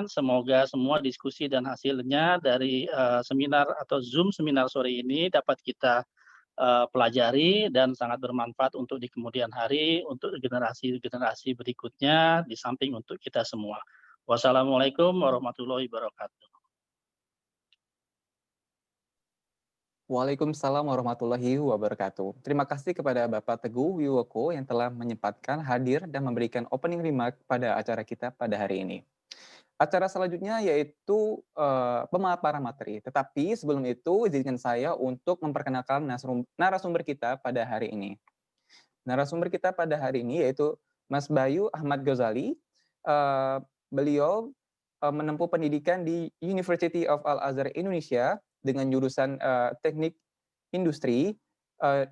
Semoga semua diskusi dan hasilnya dari, seminar atau Zoom seminar sore ini dapat kita, pelajari dan sangat bermanfaat untuk di kemudian hari, untuk generasi-generasi berikutnya, di samping untuk kita semua. Wassalamualaikum warahmatullahi wabarakatuh. Waalaikumsalam warahmatullahi wabarakatuh. Terima kasih kepada Bapak Teguh Wiwoko yang telah menyempatkan hadir dan memberikan opening remark pada acara kita pada hari ini. Acara selanjutnya yaitu pemaparan materi. Tetapi sebelum itu izinkan saya untuk memperkenalkan narasumber kita pada hari ini. Narasumber kita pada hari ini yaitu Mas Bayu Ahmad Ghazali. Beliau menempuh pendidikan di University of Al-Azhar Indonesia dengan jurusan teknik industri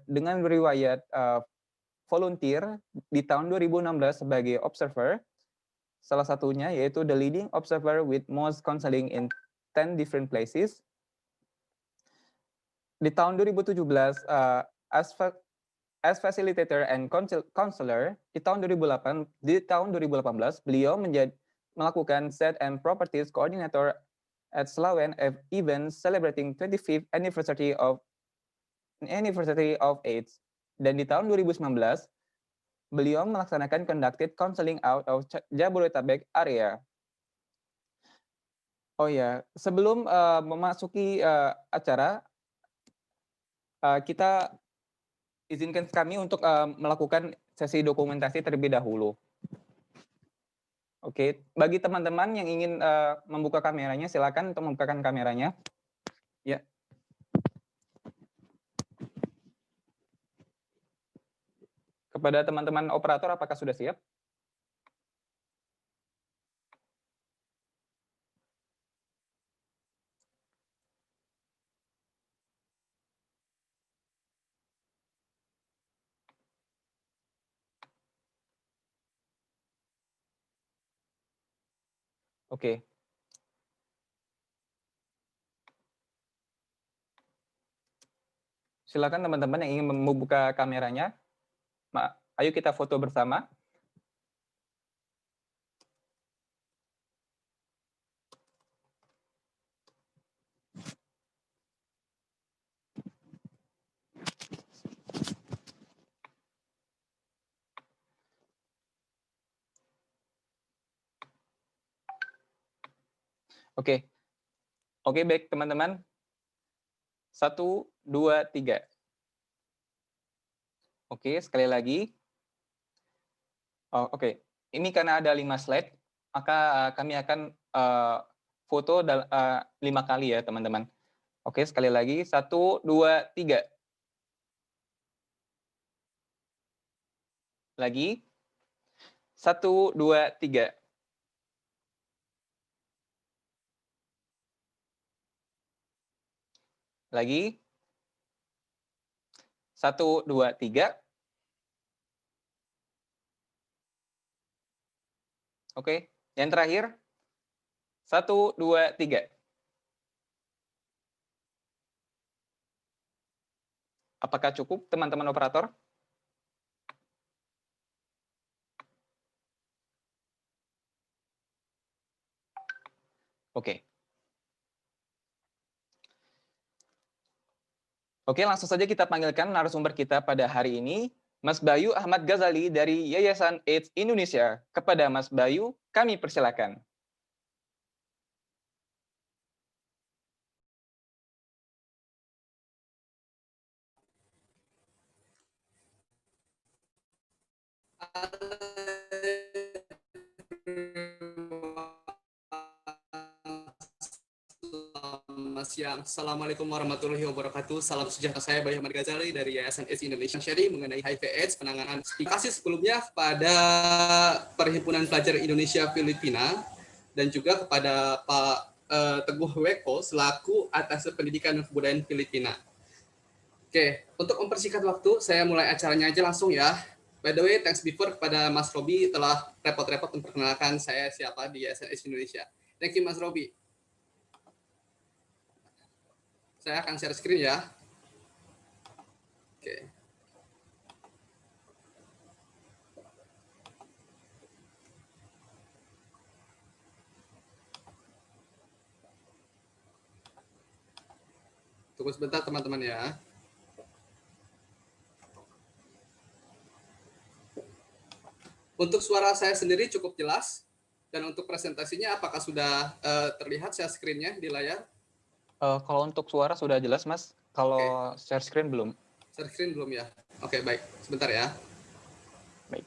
dengan riwayat volunteer di tahun 2016 sebagai observer. Salah satunya yaitu the leading observer with most counseling in 10 different places. Di tahun 2017 as facilitator and counselor di tahun 2018 beliau melakukan set and properties coordinator at Slawen event celebrating 25th anniversary of AIDS. Dan di tahun 2019 beliau melaksanakan conducted counseling out of Jabodetabek area. Oh ya, sebelum memasuki acara, kita izinkan kami untuk melakukan sesi dokumentasi terlebih dahulu. Oke, bagi teman-teman yang ingin membuka kameranya, silakan untuk membukakan kameranya. Ya. Kepada teman-teman operator, apakah sudah siap? Oke. Silakan teman-teman yang ingin membuka kameranya. Ayo kita foto bersama. Oke. Oke, baik teman-teman. 1, 2, 3. Oke, sekali lagi. Oh, oke. Ini karena ada 5 slide, maka kami akan foto 5 kali ya, teman-teman. Oke, sekali lagi. 1, 2, 3. Lagi. 1, 2, 3. Lagi. 1, 2, 3. Oke, yang terakhir. 1, 2, 3. Apakah cukup, teman-teman operator? Oke. Oke, langsung saja kita panggilkan narasumber kita pada hari ini, Mas Bayu Ahmad Ghazali dari Yayasan AIDS Indonesia. Kepada Mas Bayu, kami persilakan. Selamat siang. Assalamualaikum warahmatullahi wabarakatuh. Salam sejahtera, saya Bayu Ahmad Ghazali dari Yayasan AIDS Indonesia, sharing mengenai HIV/AIDS penanganan. Terima kasih sebelumnya kepada Perhimpunan Pelajar Indonesia Filipina dan juga kepada Pak Teguh Weko selaku atas pendidikan dan kebudayaan Filipina. Oke, untuk mempersingkat waktu, saya mulai acaranya aja langsung ya. By the way, thanks before kepada Mas Robi telah repot-repot memperkenalkan saya siapa di Yayasan AIDS Indonesia. Thank you Mas Robi. Saya akan share screen ya. Oke. Tunggu sebentar teman-teman ya. Untuk suara saya sendiri cukup jelas, dan untuk presentasinya apakah sudah terlihat share screen-nya di layar? Kalau untuk suara sudah jelas, Mas. Kalau share screen belum. Share screen belum ya? Oke, baik. Sebentar ya. Baik.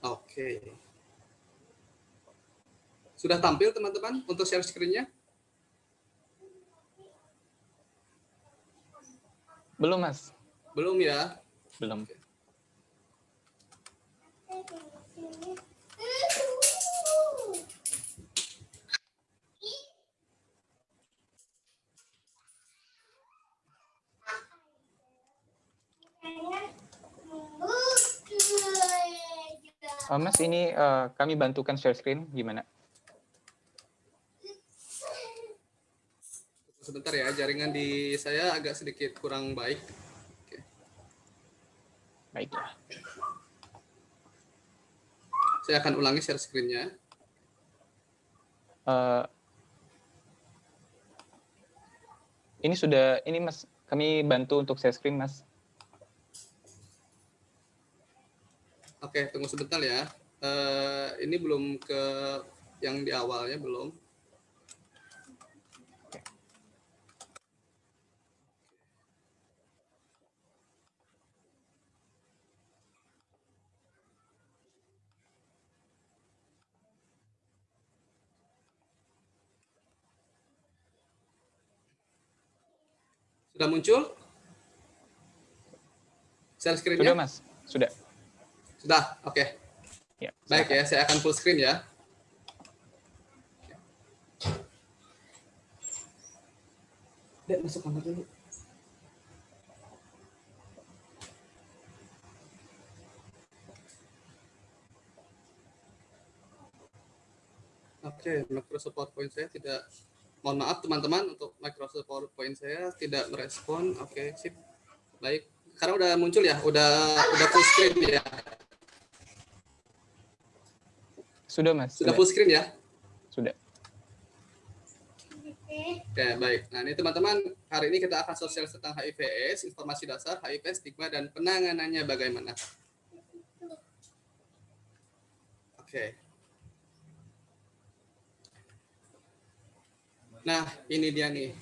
Oke. Sudah tampil teman-teman untuk share screen-nya? Belum, Mas. Belum ya? Belum. Mas, ini kami bantukan share screen, gimana? Sebentar ya, jaringan di saya agak sedikit kurang baik. Oke. Baiklah. Saya akan ulangi share screen-nya. Ini Mas, kami bantu untuk share screen, Mas. Oke, tunggu sebentar ya. Ini belum ke yang di awalnya, belum. Sudah muncul? Share screen-nya? Sudah, Mas. Sudah. Sudah, oke. Ya, Baik ya, saya akan full screen ya. Dek, masuk kamar dulu. Oke, Microsoft PowerPoint saya tidak, mohon maaf teman-teman, untuk Microsoft PowerPoint saya tidak merespon. Oke, sip. Baik, sekarang udah muncul ya, udah full screen ya. Sudah, Mas. Sudah full screen ya? Sudah. Oke, baik. Nah, ini teman-teman, hari ini kita akan sosialisasi tentang HIV/AIDS, informasi dasar, HIV, stigma, dan penanganannya bagaimana. Oke. Nah, ini dia nih.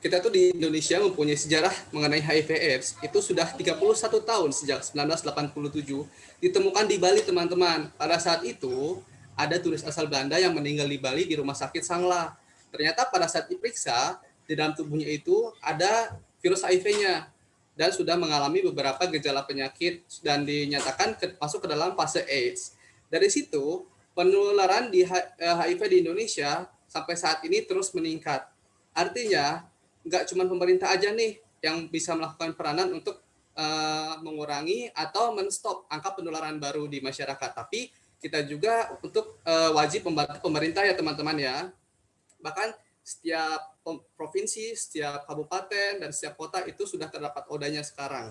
Kita tuh di Indonesia mempunyai sejarah mengenai HIV/AIDS itu sudah 31 tahun sejak 1987 ditemukan di Bali, teman-teman. Pada saat itu ada turis asal Belanda yang meninggal di Bali di Rumah Sakit Sangla. Ternyata pada saat diperiksa di dalam tubuhnya itu ada virus HIV-nya dan sudah mengalami beberapa gejala penyakit dan dinyatakan masuk ke dalam fase AIDS. Dari situ penularan di HIV di Indonesia sampai saat ini terus meningkat. Artinya, nggak cuma pemerintah aja nih yang bisa melakukan peranan untuk mengurangi atau men-stop angka penularan baru di masyarakat. Tapi kita juga untuk wajib membantu pemerintah ya teman-teman ya. Bahkan setiap provinsi, setiap kabupaten, dan setiap kota itu sudah terdapat odanya sekarang.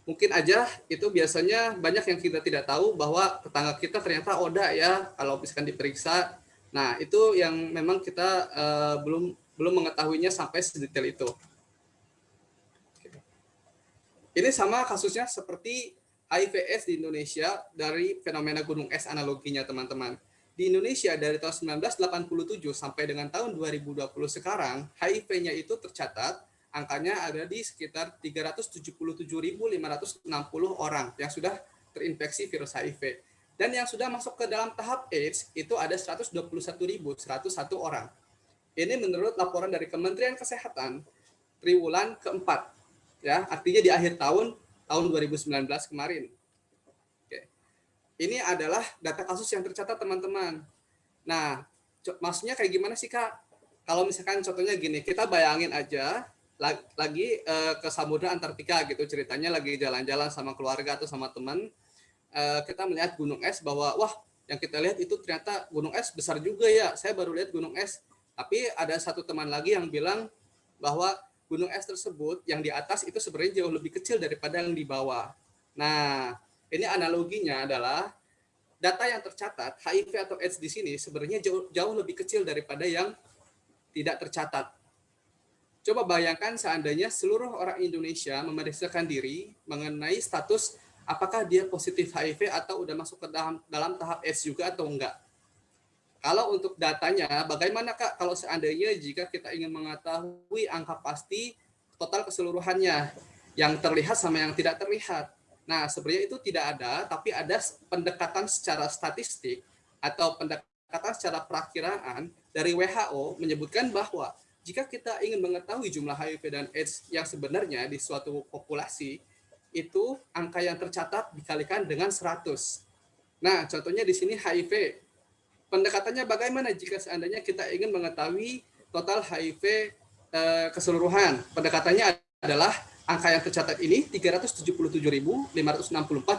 Mungkin aja itu biasanya banyak yang kita tidak tahu bahwa tetangga kita ternyata oda ya kalau misalkan diperiksa. Nah, itu yang memang kita belum mengetahuinya sampai sedetail itu. Ini sama kasusnya seperti HIV/AIDS di Indonesia dari fenomena gunung es analoginya, teman-teman. Di Indonesia dari tahun 1987 sampai dengan tahun 2020 sekarang, HIV-nya itu tercatat angkanya ada di sekitar 377.560 orang yang sudah terinfeksi virus HIV. Dan yang sudah masuk ke dalam tahap AIDS itu ada 121.101 orang. Ini menurut laporan dari Kementerian Kesehatan triwulan keempat. Ya, artinya di akhir tahun 2019 kemarin. Oke. Ini adalah data kasus yang tercatat, teman-teman. Nah, maksudnya kayak gimana sih, Kak? Kalau misalkan contohnya gini, kita bayangin aja lagi ke Samudra Antartika gitu, ceritanya lagi jalan-jalan sama keluarga atau sama teman, kita melihat gunung es bahwa wah yang kita lihat itu ternyata gunung es besar juga ya. Saya baru lihat gunung es. Tapi ada satu teman lagi yang bilang bahwa gunung es tersebut yang di atas itu sebenarnya jauh lebih kecil daripada yang di bawah. Nah, ini analoginya adalah data yang tercatat HIV atau AIDS di sini sebenarnya jauh lebih kecil daripada yang tidak tercatat. Coba bayangkan seandainya seluruh orang Indonesia memeriksakan diri mengenai status apakah dia positif HIV atau udah masuk ke dalam tahap AIDS juga atau enggak. Kalau untuk datanya, bagaimana Kak kalau seandainya jika kita ingin mengetahui angka pasti total keseluruhannya yang terlihat sama yang tidak terlihat? Nah, sebenarnya itu tidak ada, tapi ada pendekatan secara statistik atau pendekatan secara perakiraan dari WHO menyebutkan bahwa jika kita ingin mengetahui jumlah HIV dan AIDS yang sebenarnya di suatu populasi, itu angka yang tercatat dikalikan dengan 100. Nah, contohnya di sini HIV. Pendekatannya bagaimana jika seandainya kita ingin mengetahui total HIV keseluruhan? Pendekatannya adalah angka yang tercatat ini 377.564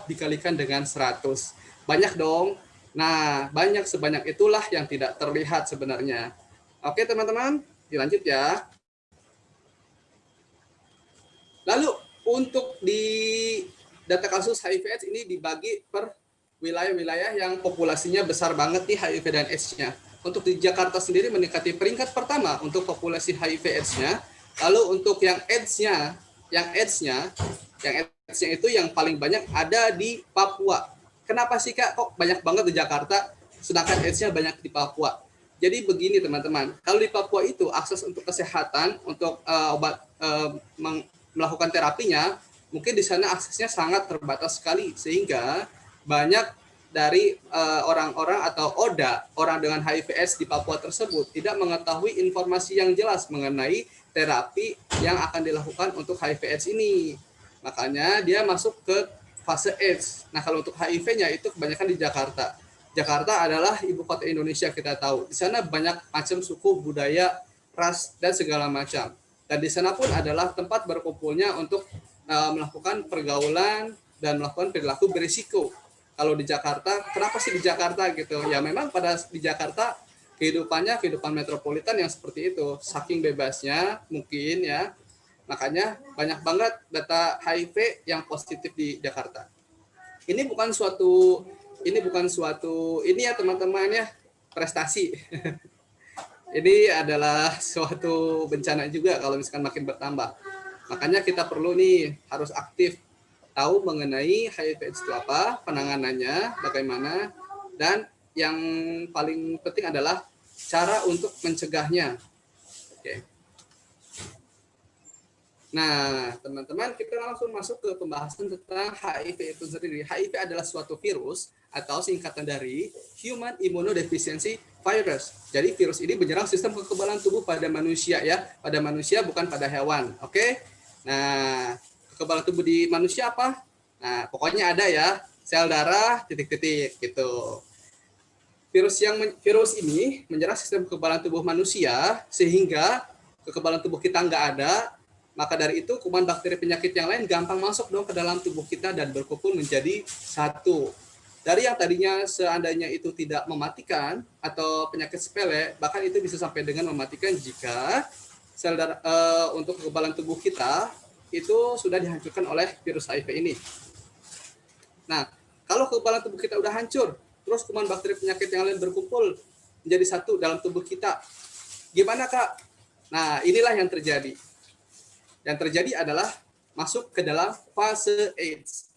dikalikan dengan 100. Banyak dong. Nah, banyak sebanyak itulah yang tidak terlihat sebenarnya. Oke, teman-teman, dilanjut ya. Lalu untuk di data kasus HIV/AIDS ini dibagi per wilayah-wilayah yang populasinya besar banget nih HIV dan AIDS-nya. Untuk di Jakarta sendiri mendekati peringkat pertama untuk populasi HIV/AIDS-nya. Lalu untuk yang AIDS-nya itu yang paling banyak ada di Papua. Kenapa sih Kak kok banyak banget di Jakarta sedangkan AIDS-nya banyak di Papua? Jadi begini teman-teman, kalau di Papua itu akses untuk kesehatan, untuk melakukan terapinya, mungkin di sana aksesnya sangat terbatas sekali sehingga banyak dari orang-orang atau orang dengan HIV/AIDS di Papua tersebut tidak mengetahui informasi yang jelas mengenai terapi yang akan dilakukan untuk HIV/AIDS ini. Makanya dia masuk ke fase AIDS. Nah, kalau untuk HIV-nya itu kebanyakan di Jakarta. Jakarta adalah ibu kota Indonesia, kita tahu. Di sana banyak macam suku, budaya, ras, dan segala macam. Dan di sana pun adalah tempat berkumpulnya untuk melakukan pergaulan dan melakukan perilaku berisiko. Kalau di Jakarta, kenapa sih di Jakarta gitu? Ya memang di Jakarta kehidupan metropolitan yang seperti itu, saking bebasnya mungkin ya. Makanya banyak banget data HIV yang positif di Jakarta. Ini bukan suatu ini ya teman-teman ya, prestasi. Ini adalah suatu bencana juga kalau misalkan makin bertambah. Makanya kita perlu nih harus aktif tahu mengenai HIV/AIDS itu apa, penanganannya bagaimana, dan yang paling penting adalah cara untuk mencegahnya. Oke. Nah, teman-teman, kita langsung masuk ke pembahasan tentang HIV itu sendiri. HIV adalah suatu virus atau singkatan dari Human Immunodeficiency Virus. Jadi virus ini menyerang sistem kekebalan tubuh pada manusia ya, pada manusia bukan pada hewan. Oke. Nah, kekebalan tubuh di manusia apa? Nah, pokoknya ada ya, sel darah titik-titik gitu. Virus ini menyerang sistem kekebalan tubuh manusia sehingga kekebalan tubuh kita nggak ada. Maka dari itu kuman bakteri penyakit yang lain gampang masuk dong ke dalam tubuh kita dan berkumpul menjadi satu. Dari yang tadinya seandainya itu tidak mematikan atau penyakit sepele, bahkan itu bisa sampai dengan mematikan jika sel darah untuk kekebalan tubuh kita itu sudah dihancurkan oleh virus HIV ini. Nah, kalau kekebalan tubuh kita udah hancur, terus kuman bakteri penyakit yang lain berkumpul menjadi satu dalam tubuh kita, gimana Kak? Nah, inilah yang terjadi. Yang terjadi adalah masuk ke dalam fase AIDS.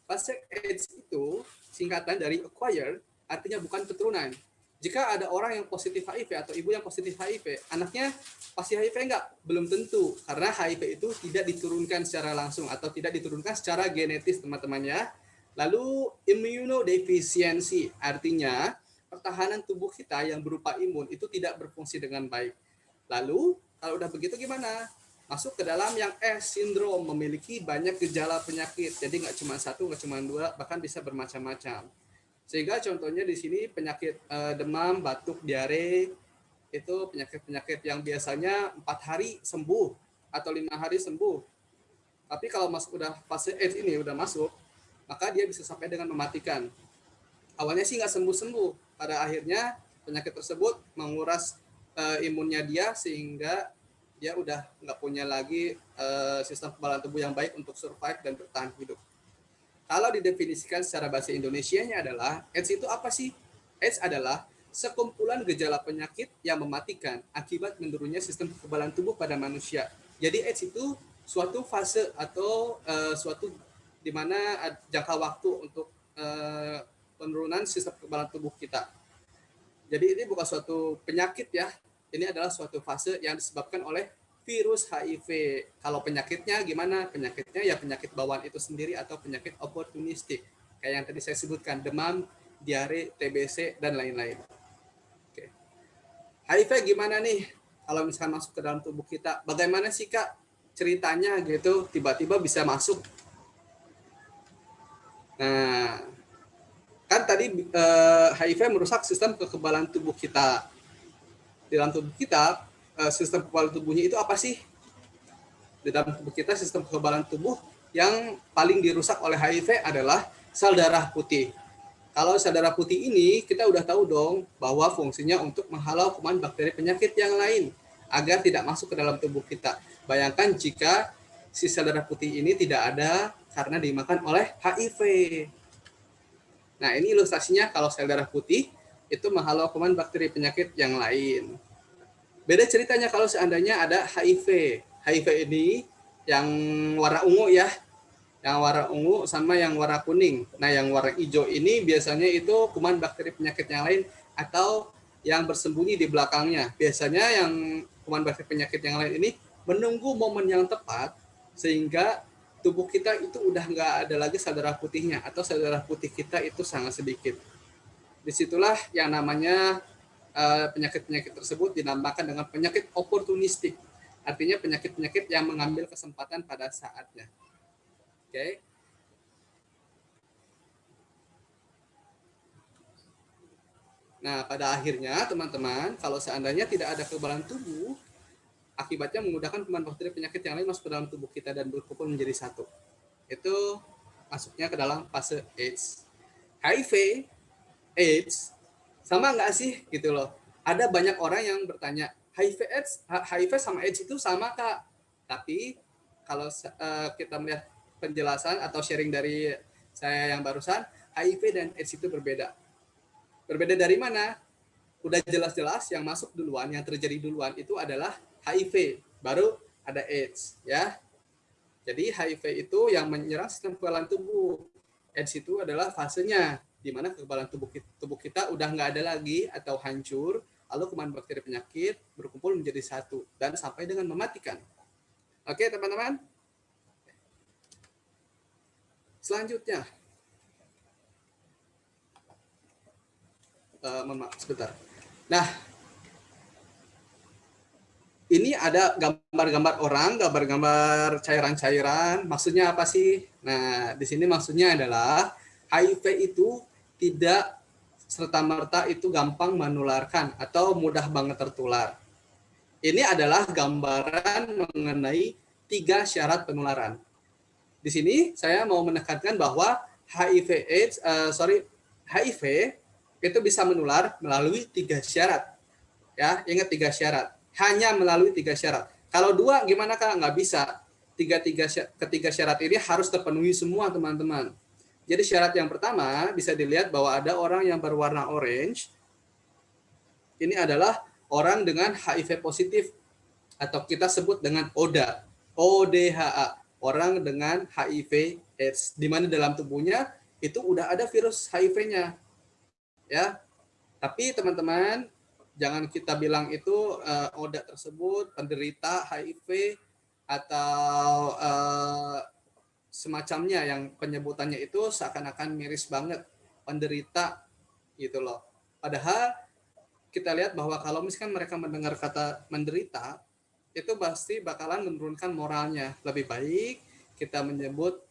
Fase AIDS itu singkatan dari acquired, artinya bukan keturunan. Jika ada orang yang positif HIV atau ibu yang positif HIV, anaknya pasti HIV enggak? Belum tentu, karena HIV itu tidak diturunkan secara langsung atau tidak diturunkan secara genetis, teman-temannya. Lalu immunodeficiency, artinya pertahanan tubuh kita yang berupa imun itu tidak berfungsi dengan baik. Lalu, kalau udah begitu gimana? Masuk ke dalam yang S sindrom, memiliki banyak gejala penyakit. Jadi nggak cuma satu, nggak cuma dua, bahkan bisa bermacam-macam. Sehingga contohnya di sini penyakit demam, batuk, diare, itu penyakit-penyakit yang biasanya 4 hari sembuh atau 5 hari sembuh. Tapi kalau udah fase AIDS ini udah masuk, maka dia bisa sampai dengan mematikan. awalnya sih nggak sembuh-sembuh. Pada akhirnya penyakit tersebut menguras imunnya dia sehingga dia udah nggak punya lagi sistem kekebalan tubuh yang baik untuk survive dan bertahan hidup. Kalau didefinisikan secara bahasa Indonesianya adalah AIDS itu apa sih? AIDS adalah sekumpulan gejala penyakit yang mematikan akibat menurunnya sistem kekebalan tubuh pada manusia. Jadi AIDS itu suatu fase atau suatu di mana jangka waktu untuk penurunan sistem kekebalan tubuh kita. Jadi ini bukan suatu penyakit ya, ini adalah suatu fase yang disebabkan oleh virus HIV. Kalau penyakitnya gimana? Penyakitnya ya penyakit bawaan itu sendiri atau penyakit oportunistik. Kayak yang tadi saya sebutkan, demam, diare, TBC, dan lain-lain. Oke. HIV gimana nih? Kalau misalkan masuk ke dalam tubuh kita, bagaimana sih Kak ceritanya gitu tiba-tiba bisa masuk? Nah, kan tadi HIV merusak sistem kekebalan tubuh kita. Di dalam tubuh kita, sistem kekebalan tubuhnya itu apa sih? Di dalam tubuh kita, sistem kekebalan tubuh yang paling dirusak oleh HIV adalah sel darah putih. Kalau sel darah putih ini, kita udah tahu dong bahwa fungsinya untuk menghalau kuman bakteri penyakit yang lain agar tidak masuk ke dalam tubuh kita. Bayangkan jika si sel darah putih ini tidak ada karena dimakan oleh HIV. Nah, ini ilustrasinya kalau sel darah putih itu menghalau kuman bakteri penyakit yang lain. Beda ceritanya kalau seandainya ada HIV. HIV ini yang warna ungu ya. Yang warna ungu sama yang warna kuning. Nah, yang warna hijau ini biasanya itu kuman bakteri penyakit yang lain atau yang bersembunyi di belakangnya. Biasanya yang kuman bakteri penyakit yang lain ini menunggu momen yang tepat sehingga tubuh kita itu udah nggak ada lagi sel darah putihnya atau sel darah putih kita itu sangat sedikit. Disitulah yang namanya penyakit-penyakit tersebut dinamakan dengan penyakit oportunistik. Artinya penyakit-penyakit yang mengambil kesempatan pada saatnya. Oke. Nah, pada akhirnya teman-teman, kalau seandainya tidak ada kekebalan tubuh, akibatnya memudahkan kuman bakteri penyakit yang lain masuk ke dalam tubuh kita dan berkumpul menjadi satu. Itu masuknya ke dalam fase AIDS. HIV, AIDS, sama nggak sih gitu loh. Ada banyak orang yang bertanya, HIV sama AIDS itu sama Kak. Tapi kalau kita melihat penjelasan atau sharing dari saya yang barusan, HIV dan AIDS itu berbeda. Berbeda dari mana? Udah jelas-jelas yang masuk duluan, yang terjadi duluan itu adalah HIV, baru ada AIDS ya. Jadi HIV itu yang menyerang sistem kekebalan tubuh. AIDS itu adalah fasenya di mana kekebalan tubuh kita udah nggak ada lagi atau hancur, lalu kuman bakteri penyakit berkumpul menjadi satu dan sampai dengan mematikan. Oke teman-teman. Selanjutnya, maaf sebentar. Nah, ini ada gambar-gambar orang, gambar-gambar cairan-cairan. Maksudnya apa sih? Nah, di sini maksudnya adalah HIV itu tidak serta-merta itu gampang menularkan atau mudah banget tertular. Ini adalah gambaran mengenai 3 syarat penularan. Di sini saya mau menekankan bahwa HIV itu bisa menular melalui 3 syarat. Ya, ingat 3 syarat. Hanya melalui 3 syarat. Kalau 2 gimana Kak? Nggak bisa. Ketiga syarat ini harus terpenuhi semua teman-teman. Jadi syarat yang pertama bisa dilihat bahwa ada orang yang berwarna orange. Ini adalah orang dengan HIV positif atau kita sebut dengan ODA. ODHA. Orang dengan HIV AIDS. Di mana dalam tubuhnya itu udah ada virus HIV-nya. Ya. Tapi teman-teman, jangan kita bilang itu ODA tersebut penderita HIV atau semacamnya yang penyebutannya itu seakan-akan miris banget penderita gitu loh. Padahal kita lihat bahwa kalau misalkan mereka mendengar kata menderita itu pasti bakalan menurunkan moralnya. Lebih baik kita menyebut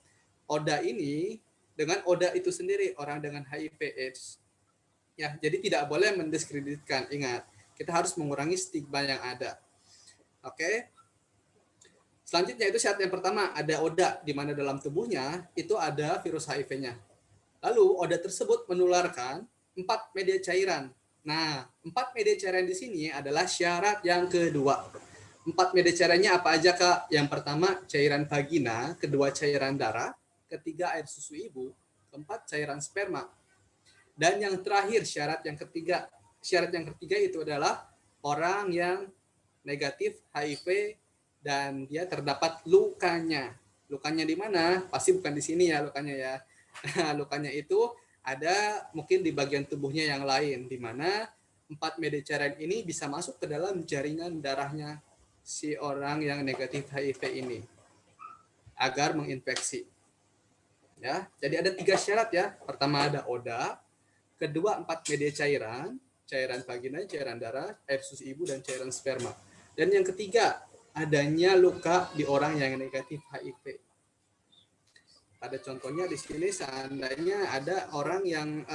ODA ini dengan ODA itu sendiri, orang dengan HIV AIDS. Ya, jadi tidak boleh mendiskreditkan. Ingat, kita harus mengurangi stigma yang ada. Oke. Selanjutnya itu syarat yang pertama, ada ODA di mana dalam tubuhnya itu ada virus HIV-nya. Lalu oda tersebut menularkan 4 media cairan. Nah, 4 media cairan di sini adalah syarat yang kedua. 4 media cairannya apa aja, Kak? Yang pertama cairan vagina, kedua cairan darah, ketiga air susu ibu, keempat cairan sperma. Dan yang terakhir syarat yang ketiga itu adalah orang yang negatif HIV dan dia terdapat lukanya. Lukanya di mana? Pasti bukan di sini ya lukanya ya. Lukanya itu ada mungkin di bagian tubuhnya yang lain, di mana 4 media cairan ini bisa masuk ke dalam jaringan darahnya si orang yang negatif HIV ini agar menginfeksi. Ya, jadi ada 3 syarat ya. Pertama ada ODA, kedua 4 media cairan, cairan vagina, cairan darah, air susu ibu, dan cairan sperma. Dan yang ketiga, adanya luka di orang yang negatif HIV. Ada contohnya di sini seandainya ada orang yang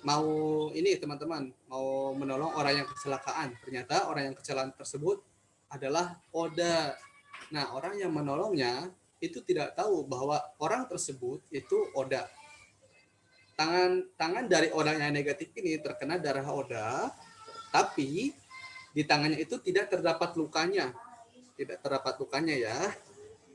mau ini teman-teman, mau menolong orang yang kecelakaan. Ternyata orang yang kecelakaan tersebut adalah ODA. Nah, orang yang menolongnya itu tidak tahu bahwa orang tersebut itu ODA. Tangan dari orang yang negatif ini terkena darah ODA, tapi di tangannya itu tidak terdapat lukanya. Tidak terdapat lukanya ya.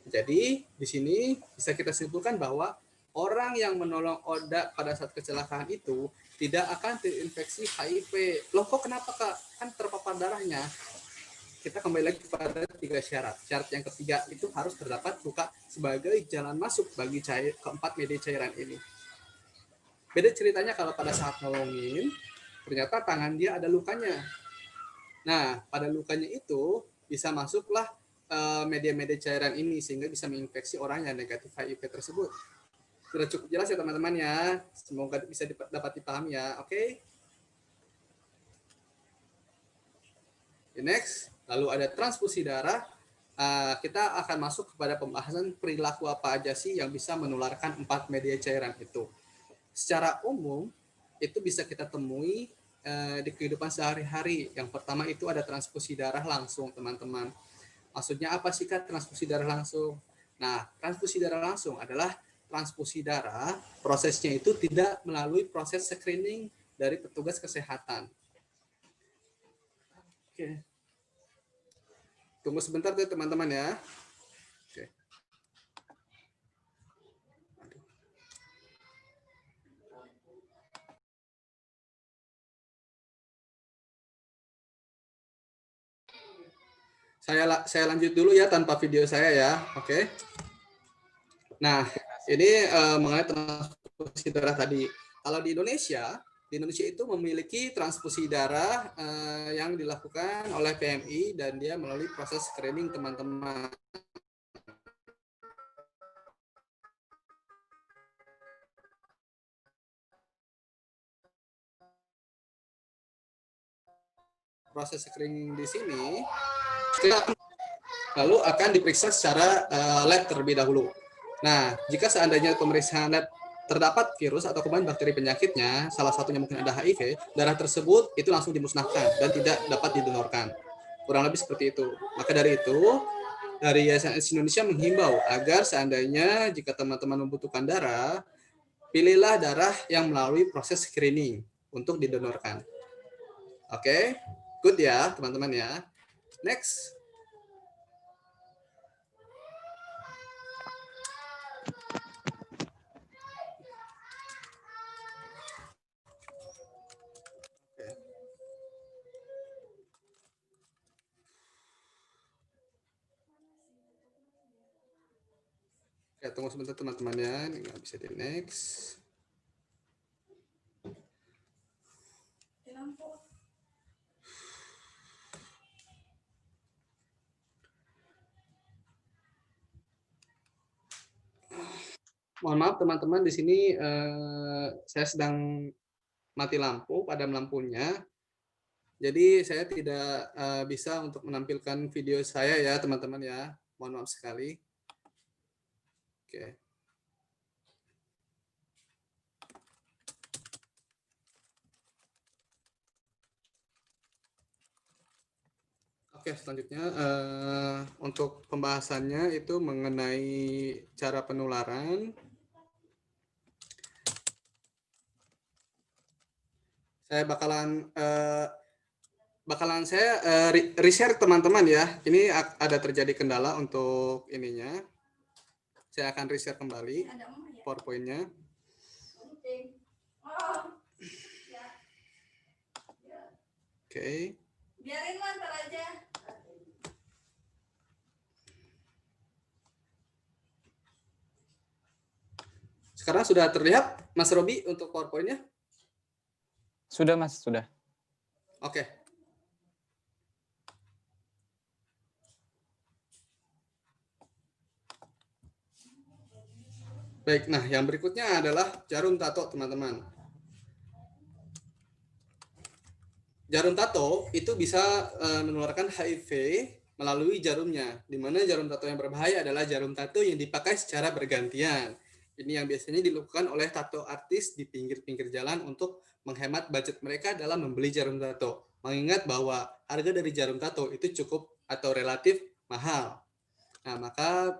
Jadi di sini bisa kita simpulkan bahwa orang yang menolong ODA pada saat kecelakaan itu tidak akan terinfeksi HIV. Loh kok kenapa Kak? Kan terpapar darahnya. Kita kembali lagi pada 3 syarat. Syarat yang ketiga itu harus terdapat luka sebagai jalan masuk bagi keempat media cairan ini. Beda ceritanya kalau pada saat nolongin, ternyata tangan dia ada lukanya. Nah, pada lukanya itu bisa masuklah media-media cairan ini sehingga bisa menginfeksi orang yang negatif HIV tersebut. Sudah cukup jelas ya teman-teman ya. Semoga bisa dapat dipahami ya. Oke. Next, lalu ada transfusi darah. Kita akan masuk kepada pembahasan perilaku apa aja sih yang bisa menularkan 4 media cairan itu. Secara umum itu bisa kita temui di kehidupan sehari-hari. Yang pertama itu ada transfusi darah langsung, teman-teman. Maksudnya apa sih Kak transfusi darah langsung? Nah, transfusi darah langsung adalah transfusi darah, prosesnya itu tidak melalui proses screening dari petugas kesehatan. Oke. Tunggu sebentar tuh teman-teman ya. Oke. Saya lanjut dulu ya tanpa video saya ya. Oke. Nah, ini mengenai transfusi darah tadi. Kalau di Indonesia itu memiliki transfusi darah yang dilakukan oleh PMI dan dia melalui proses screening teman-teman. Proses screening di sini lalu akan diperiksa secara lab terlebih dahulu. Nah, jika seandainya pemeriksaan lab terdapat virus atau kuman bakteri penyakitnya, salah satunya mungkin ada HIV, darah tersebut itu langsung dimusnahkan dan tidak dapat didonorkan. Kurang lebih seperti itu. Maka dari itu, dari Yayasan AIDS Indonesia menghimbau agar seandainya jika teman-teman membutuhkan darah, pilihlah darah yang melalui proses screening untuk didonorkan. Oke, good ya teman-teman ya. Next. Ya, tunggu sebentar teman-teman ya, ini nggak bisa di next. Mohon maaf teman-teman, di sini saya sedang mati lampu, padam lampunya. Jadi saya tidak bisa untuk menampilkan video saya ya teman-teman ya. Mohon maaf sekali. Oke. Oke, selanjutnya untuk pembahasannya itu mengenai cara penularan. Saya bakalan saya reshare teman-teman ya. Ini ada terjadi kendala untuk ininya. Saya akan reshare kembali PowerPoint-nya. Oke. Biarin lantar aja. Sekarang sudah terlihat Mas Robi untuk PowerPoint-nya? Sudah Mas, sudah. Oke. Baik, nah yang berikutnya adalah jarum tato, teman-teman. Jarum tato itu bisa menularkan HIV melalui jarumnya, di mana jarum tato yang berbahaya adalah jarum tato yang dipakai secara bergantian. Ini yang biasanya dilakukan oleh tato artis di pinggir-pinggir jalan untuk menghemat budget mereka dalam membeli jarum tato. Mengingat bahwa harga dari jarum tato itu cukup atau relatif mahal. Nah, maka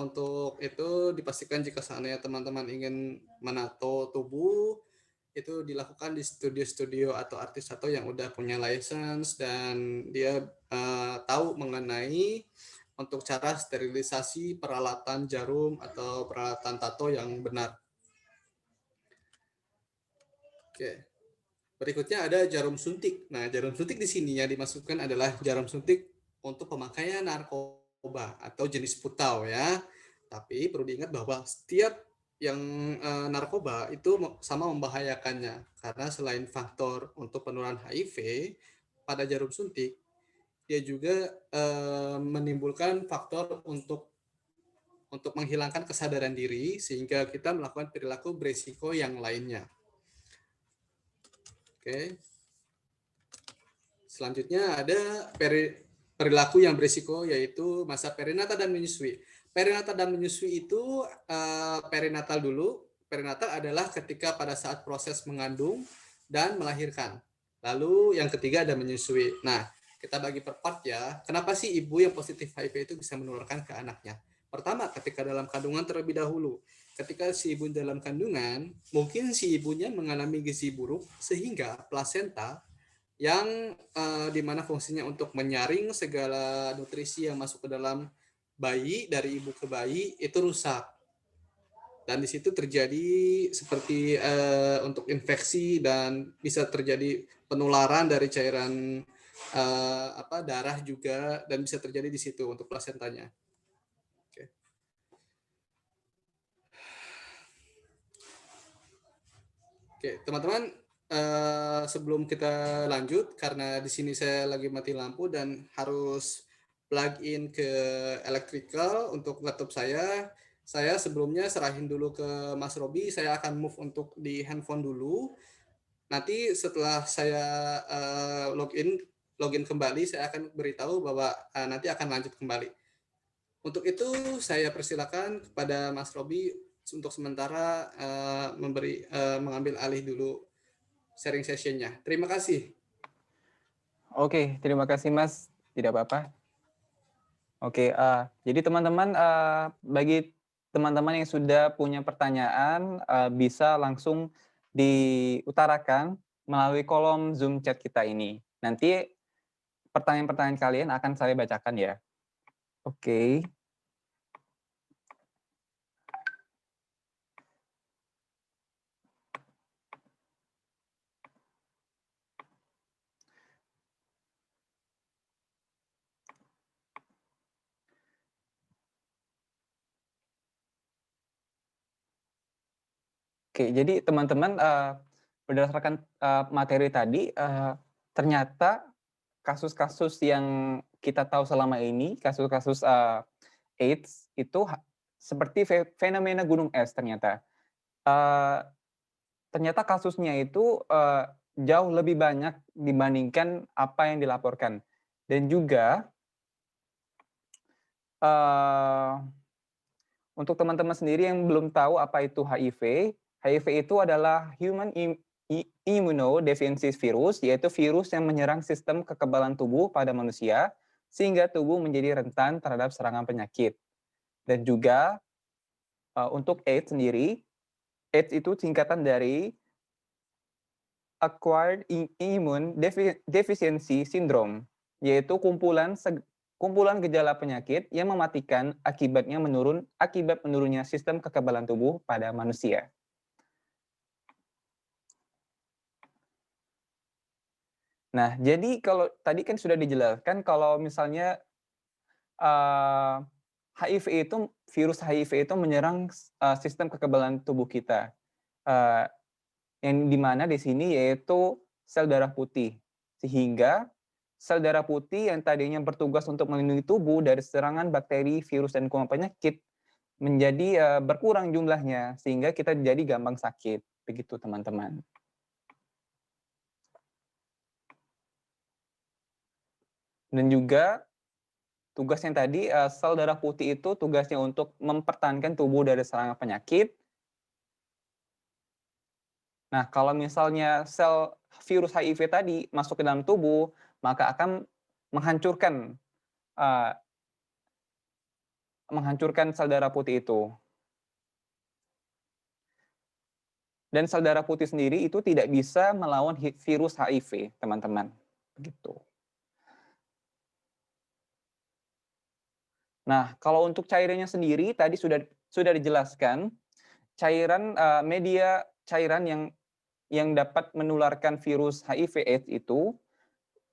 untuk itu dipastikan jika seandainya teman-teman ingin menato tubuh, itu dilakukan di studio-studio atau artis tato yang udah punya license dan dia tahu mengenai untuk cara sterilisasi peralatan jarum atau peralatan tato yang benar. Oke. Berikutnya ada jarum suntik. Nah, jarum suntik di sini yang dimasukkan adalah jarum suntik untuk pemakaian narkoba atau jenis putau ya. Tapi perlu diingat bahwa setiap yang narkoba itu sama membahayakannya karena selain faktor untuk penularan HIV pada jarum suntik, dia juga menimbulkan faktor untuk menghilangkan kesadaran diri sehingga kita melakukan perilaku beresiko yang lainnya. Oke. Selanjutnya ada perilaku yang berisiko yaitu masa perinatal dan menyusui. Perinatal dan menyusui itu perinatal dulu. Perinatal adalah ketika pada saat proses mengandung dan melahirkan. Lalu yang ketiga ada menyusui. Nah, kita bagi per part ya. Kenapa sih ibu yang positif HIV itu bisa menularkan ke anaknya? Pertama, ketika dalam kandungan terlebih dahulu. Ketika si ibu dalam kandungan, mungkin si ibunya mengalami gizi buruk sehingga plasenta yang dimana fungsinya untuk menyaring segala nutrisi yang masuk ke dalam bayi dari ibu ke bayi itu rusak dan di situ terjadi seperti untuk infeksi dan bisa terjadi penularan dari cairan darah juga dan bisa terjadi di situ untuk plasentanya. Oke, teman-teman, sebelum kita lanjut, karena di sini saya lagi mati lampu dan harus plug in ke electrical untuk laptop saya sebelumnya serahin dulu ke Mas Robi, saya akan move untuk di handphone dulu. Nanti setelah saya login kembali, saya akan beritahu bahwa nanti akan lanjut kembali. Untuk itu, saya persilakan kepada Mas Robi untuk sementara mengambil alih dulu sharing sessionnya. Terima kasih. Oke, terima kasih Mas. Tidak apa-apa. Oke, jadi teman-teman, bagi teman-teman yang sudah punya pertanyaan, bisa langsung diutarakan melalui kolom Zoom chat kita ini. Nanti pertanyaan-pertanyaan kalian akan saya bacakan ya. Oke. Oke, jadi teman-teman, berdasarkan materi tadi, ternyata kasus-kasus yang kita tahu selama ini, kasus-kasus AIDS itu seperti fenomena gunung es ternyata. Ternyata kasusnya itu jauh lebih banyak dibandingkan apa yang dilaporkan. Dan juga untuk teman-teman sendiri yang belum tahu apa itu HIV, HIV itu adalah Human Immunodeficiency Virus, yaitu virus yang menyerang sistem kekebalan tubuh pada manusia, sehingga tubuh menjadi rentan terhadap serangan penyakit. Dan juga untuk AIDS sendiri, AIDS itu singkatan dari Acquired Immune Deficiency Syndrome, yaitu kumpulan gejala penyakit yang mematikan akibat menurunnya sistem kekebalan tubuh pada manusia. Nah, jadi kalau tadi kan sudah dijelaskan kalau misalnya HIV itu virus HIV itu menyerang sistem kekebalan tubuh kita. Yang dimana di sini yaitu sel darah putih, sehingga sel darah putih yang tadinya bertugas untuk melindungi tubuh dari serangan bakteri, virus, dan kuman penyakit menjadi berkurang jumlahnya, sehingga kita jadi gampang sakit. Begitu teman-teman. Dan juga tugasnya tadi, sel darah putih itu tugasnya untuk mempertahankan tubuh dari serangan penyakit. Nah, kalau misalnya sel virus HIV tadi masuk ke dalam tubuh, maka akan menghancurkan sel darah putih itu. Dan sel darah putih sendiri itu tidak bisa melawan virus HIV, teman-teman. Begitu. Nah, kalau untuk cairannya sendiri tadi sudah dijelaskan, media cairan yang dapat menularkan virus HIV/AIDS itu,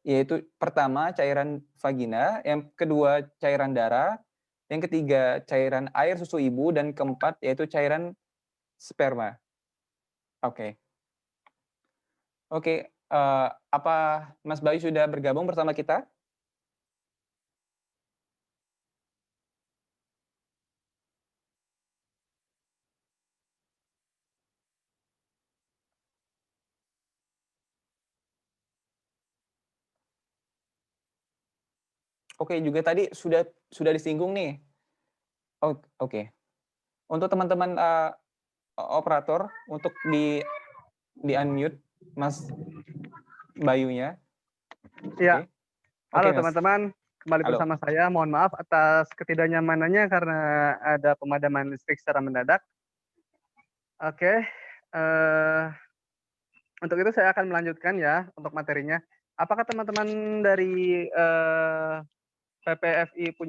yaitu pertama cairan vagina, yang kedua cairan darah, yang ketiga cairan air susu ibu, dan keempat yaitu cairan sperma. Oke. Oke, apa Mas Bayu sudah bergabung bersama kita? Oke, juga tadi sudah disinggung nih. Oke. Untuk teman-teman operator, untuk di unmute Mas Bayunya. Iya. Oke. Halo Mas. teman-teman, kembali Halo. bersama saya. Mohon maaf atas ketidaknyamanannya karena ada pemadaman listrik secara mendadak. Oke, untuk itu saya akan melanjutkan ya untuk materinya. Apakah teman-teman dari PPIF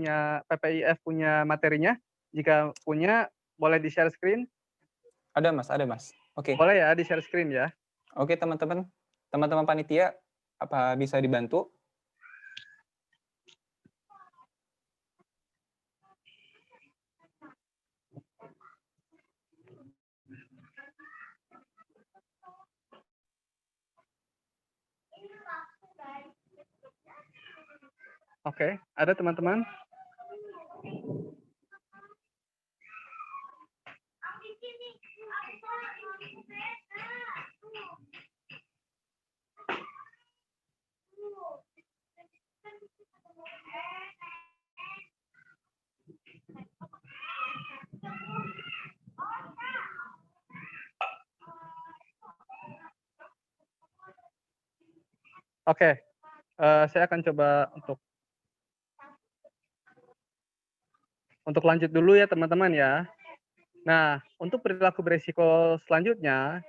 punya materinya? Jika punya, boleh di-share screen? Ada Mas. Oke. Boleh ya, di-share screen ya. Oke teman-teman panitia, apa bisa dibantu? Oke, ada teman-teman? Oke, saya akan coba untuk lanjut dulu ya teman-teman ya. Nah, untuk perilaku beresiko selanjutnya,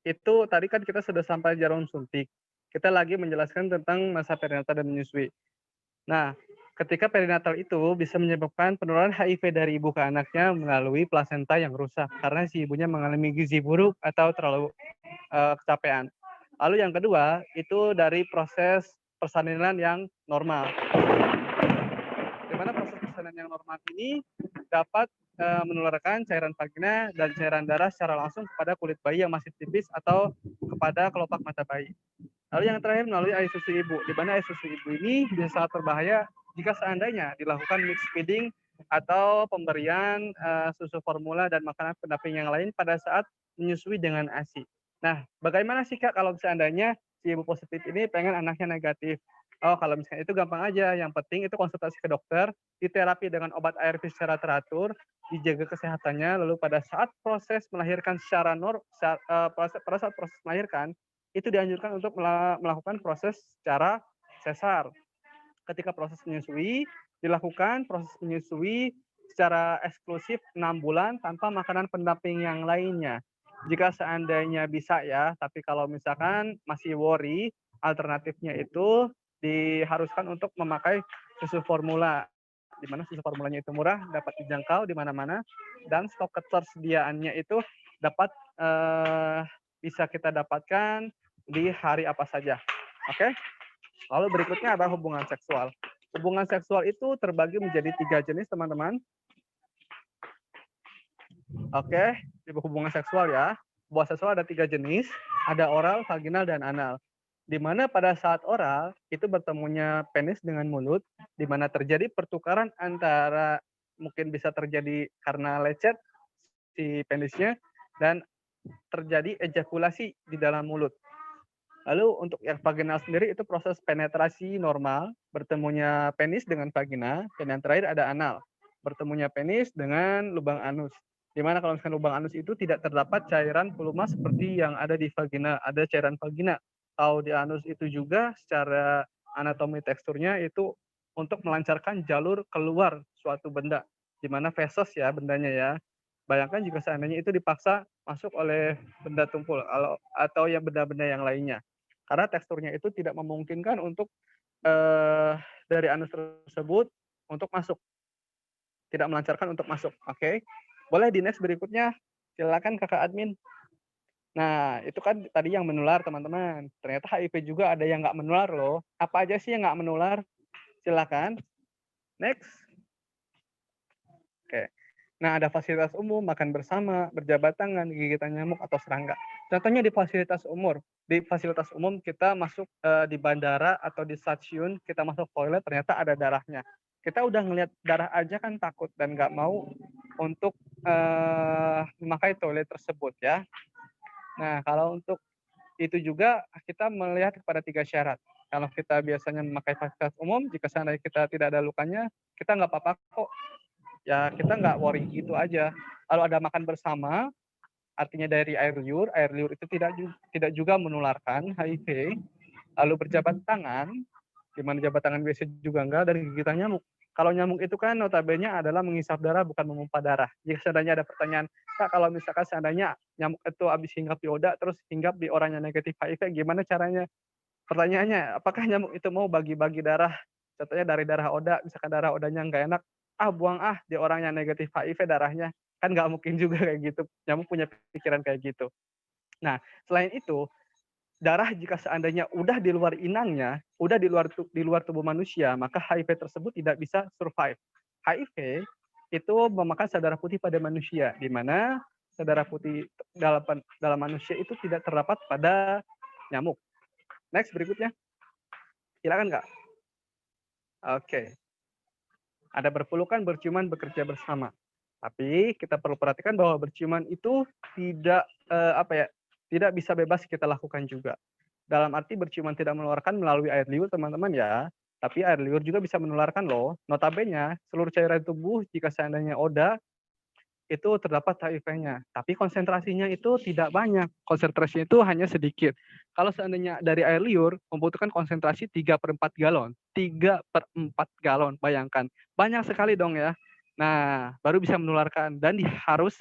itu tadi kan kita sudah sampai jarum suntik. Kita lagi menjelaskan tentang masa perinatal dan menyusui. Nah, ketika perinatal itu bisa menyebabkan penularan HIV dari ibu ke anaknya melalui plasenta yang rusak karena si ibunya mengalami gizi buruk atau terlalu kecapean. Lalu yang kedua, itu dari proses persalinan yang normal. Di mana proses persalinan yang normal ini dapat menularkan cairan vagina dan cairan darah secara langsung kepada kulit bayi yang masih tipis atau kepada kelopak mata bayi. Lalu yang terakhir melalui air susu ibu, di mana air susu ibu ini bisa sangat berbahaya jika seandainya dilakukan mix feeding atau pemberian susu formula dan makanan pendamping yang lain pada saat menyusui dengan ASI. Nah, bagaimana sih Kak kalau seandainya si ibu positif ini pengen anaknya negatif? Oh, kalau misalnya itu gampang aja. Yang penting itu konsultasi ke dokter, diterapi dengan obat ARV secara teratur, dijaga kesehatannya, lalu pada saat proses melahirkan pada saat proses melahirkan, itu dianjurkan untuk melakukan proses secara sesar. Ketika proses menyusui, dilakukan proses menyusui secara eksklusif 6 bulan tanpa makanan pendamping yang lainnya. jika seandainya bisa ya, tapi kalau misalkan masih worry, alternatifnya itu diharuskan untuk memakai susu formula, di mana susu formulanya itu murah, dapat dijangkau di mana-mana, dan stok ketersediaannya itu dapat bisa kita dapatkan di hari apa saja. Oke? Lalu berikutnya adalah hubungan seksual. Hubungan seksual itu terbagi menjadi 3 jenis, teman-teman. Oke, tipe hubungan seksual ya. Hubungan seksual ada 3 jenis, ada oral, vaginal, dan anal. Di mana pada saat oral, itu bertemunya penis dengan mulut, di mana terjadi pertukaran antara, mungkin bisa terjadi karena lecet si penisnya, dan terjadi ejakulasi di dalam mulut. Lalu untuk yang vaginal sendiri itu proses penetrasi normal, bertemunya penis dengan vagina, dan yang terakhir ada anal, bertemunya penis dengan lubang anus. Di mana kalau misalkan lubang anus itu tidak terdapat cairan pulma seperti yang ada di vagina, ada cairan vagina. Kalau di anus itu juga secara anatomi teksturnya itu untuk melancarkan jalur keluar suatu benda, di mana feses ya bendanya ya. Bayangkan jika seandainya itu dipaksa masuk oleh benda tumpul atau yang benda-benda yang lainnya. Karena teksturnya itu tidak memungkinkan untuk dari anus tersebut untuk masuk, tidak melancarkan untuk masuk. Oke, boleh di next berikutnya, silakan kakak admin. Nah, itu kan tadi yang menular teman-teman. Ternyata HIV juga ada yang nggak menular loh. Apa aja sih yang nggak menular? Silakan. Next. Oke. Nah, ada fasilitas umum, makan bersama, berjabat tangan, gigitan nyamuk atau serangga. Contohnya di fasilitas umum kita masuk di bandara atau di stasiun, kita masuk toilet ternyata ada darahnya. Kita udah ngelihat darah aja kan takut dan nggak mau untuk memakai toilet tersebut ya. Nah, kalau untuk itu juga kita melihat kepada 3 syarat. Kalau kita biasanya memakai fasilitas umum, jika seandainya kita tidak ada lukanya, kita nggak apa-apa kok. Ya kita nggak worry gitu aja. Kalau ada makan bersama, artinya dari air liur itu tidak juga menularkan HIV. Lalu berjabat tangan, di mana jabat tangan biasa juga enggak, dan gigitan nyamuk. Kalau nyamuk itu kan notabene adalah mengisap darah bukan memumpah darah. Jika seandainya ada pertanyaan, Kak, kalau misalkan seandainya nyamuk itu habis hinggap di oda terus hinggap di orang yang negatif HIV, gimana caranya? Pertanyaannya, apakah nyamuk itu mau bagi-bagi darah? Contohnya dari darah oda, misalkan darah odanya nggak enak, buang di orang yang negatif HIV darahnya. Kan nggak mungkin juga kayak gitu. Nyamuk punya pikiran kayak gitu. Nah, selain itu, darah jika seandainya udah di luar inangnya, udah di luar tubuh manusia, maka HIV tersebut tidak bisa survive. HIV itu memakan sel darah putih pada manusia, di mana sel darah putih dalam manusia itu tidak terdapat pada nyamuk. Next berikutnya. Silakan Kak. Oke. Ada berpelukan, berciuman, bekerja bersama. Tapi kita perlu perhatikan bahwa berciuman itu tidak tidak bisa bebas kita lakukan juga. Dalam arti berciuman tidak menularkan melalui air liur teman-teman ya. Tapi air liur juga bisa menularkan loh. Notabene seluruh cairan tubuh jika seandainya oda itu terdapat HIV-nya. Tapi konsentrasinya itu tidak banyak. Konsentrasinya itu hanya sedikit. Kalau seandainya dari air liur membutuhkan konsentrasi 3/4 galon. 3/4 galon, bayangkan. Banyak sekali dong ya. Nah, baru bisa menularkan dan harus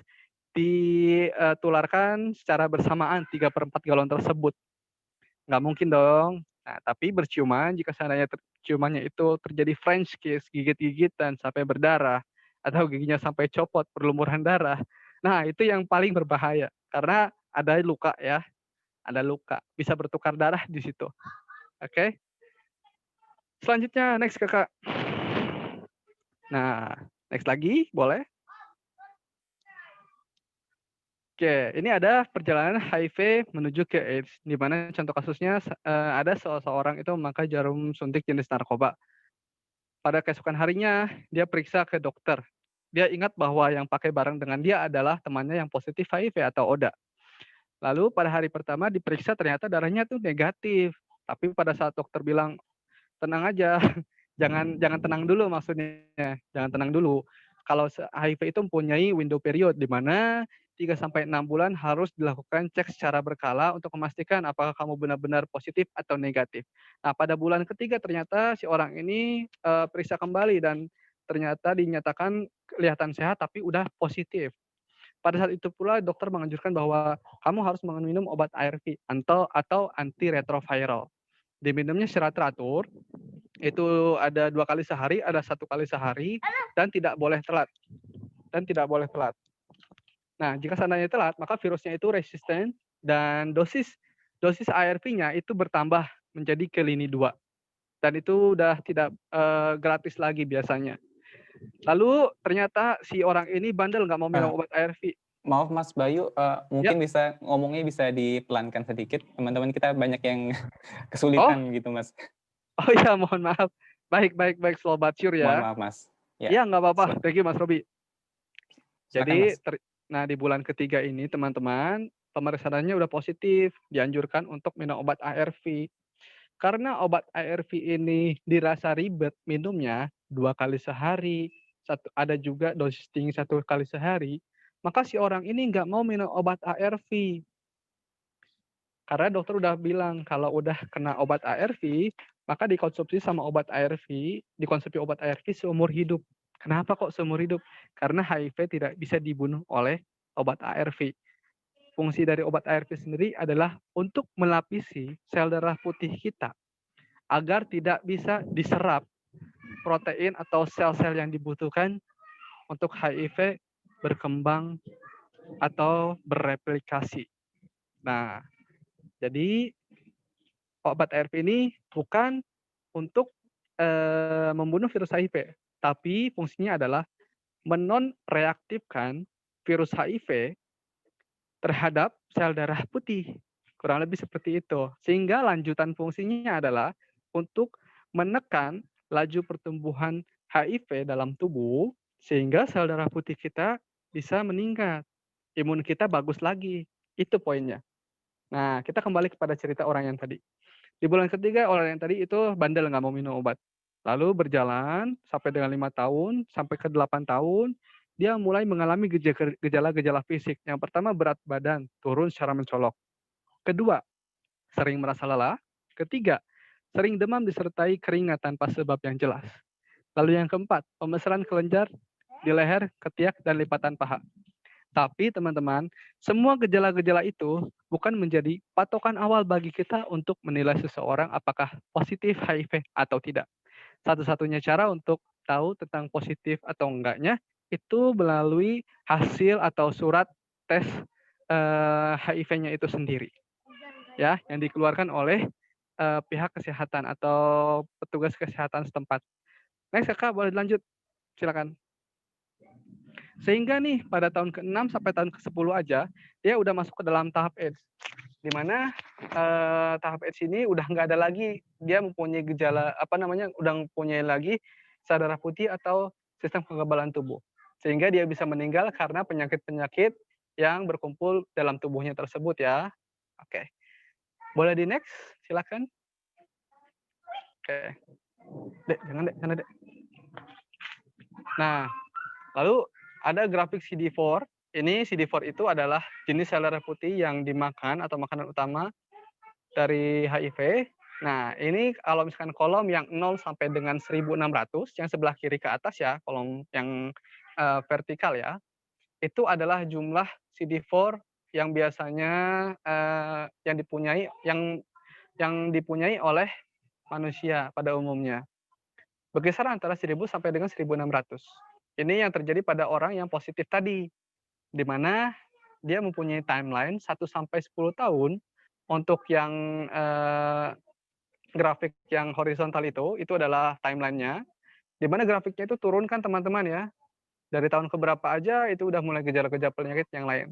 ditularkan secara bersamaan 3/4 galon tersebut. Nggak mungkin dong. Nah, tapi berciuman jika seandainya ciumannya itu terjadi French kiss, gigit-gigitan sampai berdarah, atau giginya sampai copot, berlumuran darah. Nah, itu yang paling berbahaya karena ada luka ya, ada luka, bisa bertukar darah di situ. Oke. Selanjutnya next Kakak. Nah, next lagi boleh? Oke, ini ada perjalanan HIV menuju ke AIDS, di mana contoh kasusnya ada seseorang itu memakai jarum suntik jenis narkoba. Pada keesokan harinya, dia periksa ke dokter. Dia ingat bahwa yang pakai bareng dengan dia adalah temannya yang positif HIV atau ODA. Lalu pada hari pertama diperiksa ternyata darahnya tuh negatif. Tapi pada saat dokter bilang, tenang aja, jangan tenang dulu maksudnya, jangan tenang dulu. Kalau HIV itu mempunyai window period di mana 3-6 bulan harus dilakukan cek secara berkala untuk memastikan apakah kamu benar-benar positif atau negatif. Nah, pada bulan ketiga ternyata si orang ini periksa kembali dan ternyata dinyatakan kelihatan sehat tapi udah positif. pada saat itu pula dokter menganjurkan bahwa kamu harus minum obat ARV atau antiretroviral. Diminumnya secara teratur, itu ada 2 kali sehari, ada 1 kali sehari, dan tidak boleh telat. Nah, jika seandainya telat, maka virusnya itu resisten dan dosis ARV-nya itu bertambah menjadi ke lini 2. Dan itu udah tidak gratis lagi biasanya. Lalu ternyata si orang ini bandel nggak mau minum obat ARV. Maaf Mas Bayu, mungkin ngomongnya bisa dipelankan sedikit. Teman-teman kita banyak yang kesulitan gitu Mas. Oh iya, mohon maaf. Baik, slow but sure ya. Mohon maaf Mas. Iya, nggak apa-apa. Thank you Mas Robi. Silakan, Jadi, di bulan ketiga ini teman-teman, pemeriksaannya udah positif, dianjurkan untuk minum obat ARV. Karena obat ARV ini dirasa ribet minumnya 2 kali sehari, ada juga dosis tinggi 1 kali sehari, maka si orang ini nggak mau minum obat ARV. Karena dokter udah bilang kalau udah kena obat ARV, maka dikonsumsi obat ARV seumur hidup. Kenapa kok seumur hidup? Karena HIV tidak bisa dibunuh oleh obat ARV. Fungsi dari obat ARV sendiri adalah untuk melapisi sel darah putih kita agar tidak bisa diserap protein atau sel-sel yang dibutuhkan untuk HIV berkembang atau bereplikasi. Nah, jadi obat ARV ini bukan untuk membunuh virus HIV, tapi fungsinya adalah menonreaktifkan virus HIV terhadap sel darah putih. Kurang lebih seperti itu. Sehingga lanjutan fungsinya adalah untuk menekan laju pertumbuhan HIV dalam tubuh sehingga sel darah putih kita bisa meningkat. Imun kita bagus lagi. Itu poinnya. Nah, kita kembali kepada cerita orang yang tadi. Di bulan ketiga orang yang tadi itu bandel nggak mau minum obat. Lalu berjalan sampai dengan 5 tahun, sampai ke 8 tahun, dia mulai mengalami gejala-gejala fisik. Yang pertama berat badan, turun secara mencolok. Kedua, sering merasa lelah. Ketiga, sering demam disertai keringat tanpa sebab yang jelas. Lalu yang keempat, pemesaran kelenjar di leher, ketiak, dan lipatan paha. Tapi teman-teman, semua gejala-gejala itu bukan menjadi patokan awal bagi kita untuk menilai seseorang apakah positif HIV atau tidak. Satu-satunya cara untuk tahu tentang positif atau enggaknya itu melalui hasil atau surat tes HIV-nya itu sendiri. Ya, yang dikeluarkan oleh pihak kesehatan atau petugas kesehatan setempat. Next, Kakak boleh lanjut. Silakan. Sehingga nih pada tahun ke-6 sampai tahun ke-10 aja dia udah masuk ke dalam tahap AIDS. Di mana tahap AIDS ini udah nggak ada lagi dia mempunyai gejala udah mempunyai lagi sel darah putih atau sistem kekebalan tubuh. Sehingga dia bisa meninggal karena penyakit-penyakit yang berkumpul dalam tubuhnya tersebut ya. Oke. Boleh di next? Silakan. Oke. Dek, jangan Dek. Nah, lalu ada grafik CD4. Ini CD4 itu adalah jenis sel darah putih yang dimakan atau makanan utama dari HIV. Nah, ini kalau misalkan kolom yang 0 sampai dengan 1600, yang sebelah kiri ke atas ya, kolom yang vertikal ya, itu adalah jumlah CD4 yang biasanya yang dipunyai oleh manusia pada umumnya. Berkisar antara 1000 sampai dengan 1600. Ini yang terjadi pada orang yang positif tadi, di mana dia mempunyai timeline 1 sampai 10 tahun untuk yang grafik yang horizontal itu adalah timeline-nya, di mana grafiknya itu turun kan teman-teman ya. Dari tahun keberapa aja itu udah mulai gejala-gejala penyakit yang lain.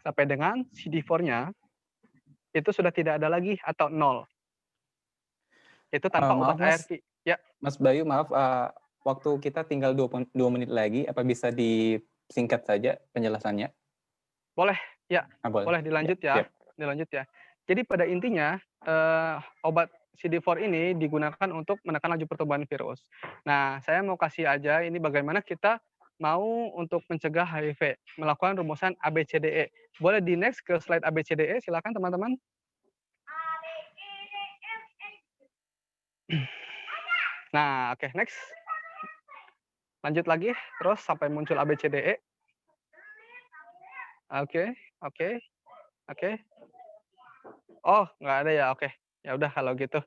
Sampai dengan CD4-nya itu sudah tidak ada lagi atau 0. Itu tanpa obat ARV. Ya. Mas Bayu, maaf, waktu kita tinggal 2 menit lagi, apa bisa disingkat saja penjelasannya? Boleh, ya. Boleh dilanjut ya. Dilanjut ya. Jadi pada intinya obat CD4 ini digunakan untuk menekan laju pertumbuhan virus. Nah, saya mau kasih aja ini bagaimana kita mau untuk mencegah HIV, melakukan rumusan ABCDE. Boleh di next ke slide ABCDE, silakan teman-teman. Nah, oke, next. Lanjut lagi, terus sampai muncul ABCDE. Oke, oke, oke. Oh, nggak ada ya? Oke. Ya udah kalau gitu.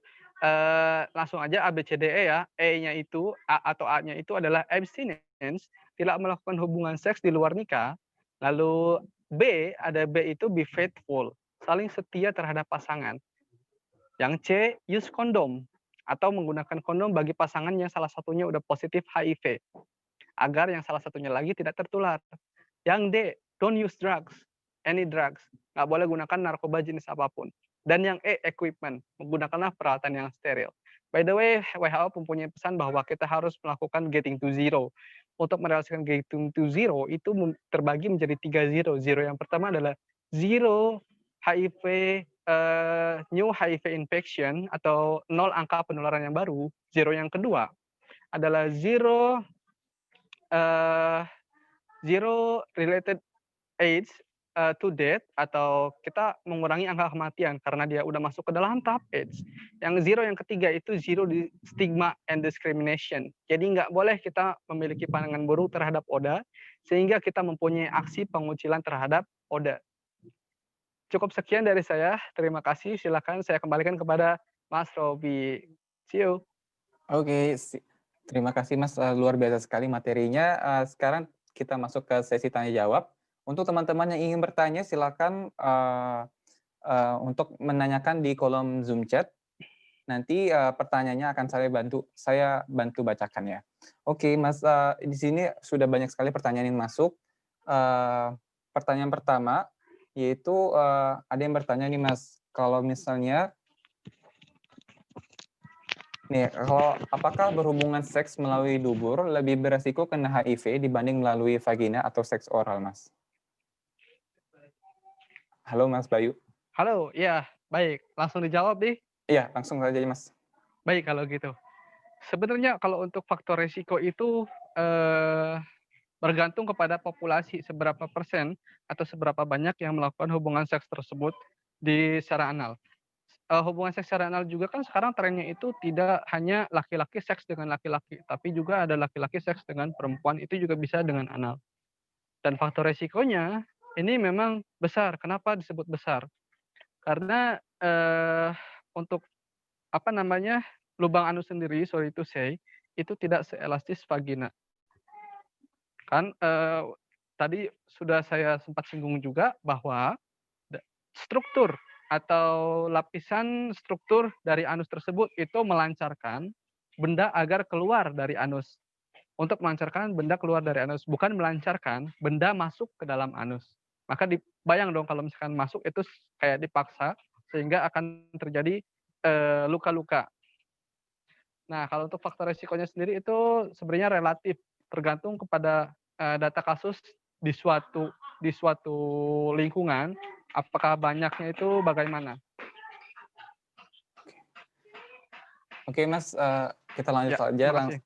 Langsung aja A, B, C, D, E ya. E-nya itu, A atau A-nya itu adalah abstinence, tidak melakukan hubungan seks di luar nikah. Lalu B, ada B itu be faithful, saling setia terhadap pasangan. Yang C, use kondom, atau menggunakan kondom bagi pasangan yang salah satunya udah positif HIV, agar yang salah satunya lagi tidak tertular. Yang D, don't use drugs, any drugs. Nggak boleh gunakan narkoba jenis apapun. Dan yang E, equipment, menggunakanlah peralatan yang steril. By the way, WHO mempunyai pesan bahwa kita harus melakukan getting to zero. Untuk merealisasikan getting to zero itu terbagi menjadi 3 zero. Zero yang pertama adalah zero HIV, new HIV infection atau 0 angka penularan yang baru. Zero yang kedua adalah zero related AIDS to death, atau kita mengurangi angka kematian karena dia udah masuk ke dalam tahap AIDS. Yang zero yang ketiga itu zero di stigma and discrimination. Jadi nggak boleh kita memiliki pandangan buruk terhadap ODA sehingga kita mempunyai aksi pengucilan terhadap ODA. Cukup sekian dari saya. Terima kasih. Silakan saya kembalikan kepada Mas Robi. See you. Oke, terima kasih Mas, luar biasa sekali materinya. Sekarang kita masuk ke sesi tanya jawab. Untuk teman-teman yang ingin bertanya, silakan untuk menanyakan di kolom Zoom chat. Nanti pertanyaannya akan saya bantu bacakan ya. Oke, Mas, di sini sudah banyak sekali pertanyaan yang masuk. Pertanyaan pertama yaitu ada yang bertanya nih Mas, kalau misalnya apakah berhubungan seks melalui dubur lebih beresiko kena HIV dibanding melalui vagina atau seks oral, Mas? Halo, Mas Bayu. Halo, iya, baik. Langsung dijawab nih. Iya, langsung saja, Mas. Baik kalau gitu. Sebenarnya kalau untuk faktor risiko itu bergantung kepada populasi seberapa persen atau seberapa banyak yang melakukan hubungan seks tersebut secara anal. Hubungan seks secara anal juga kan sekarang trennya itu tidak hanya laki-laki seks dengan laki-laki, tapi juga ada laki-laki seks dengan perempuan, itu juga bisa dengan anal. Dan faktor resikonya ini memang besar. Kenapa disebut besar? Karena untuk lubang anus sendiri, sorry to say, itu tidak seelastis vagina. Kan tadi sudah saya sempat singgung juga bahwa struktur atau lapisan struktur dari anus tersebut itu melancarkan benda agar keluar dari anus. Untuk melancarkan benda keluar dari anus, bukan melancarkan benda masuk ke dalam anus. Maka bayang dong kalau misalkan masuk itu kayak dipaksa sehingga akan terjadi luka-luka. Nah, kalau untuk faktor resikonya sendiri itu sebenarnya relatif, tergantung kepada data kasus di suatu lingkungan, apakah banyaknya itu bagaimana. Oke, Mas, kita lanjut Ya, saja terima kasih.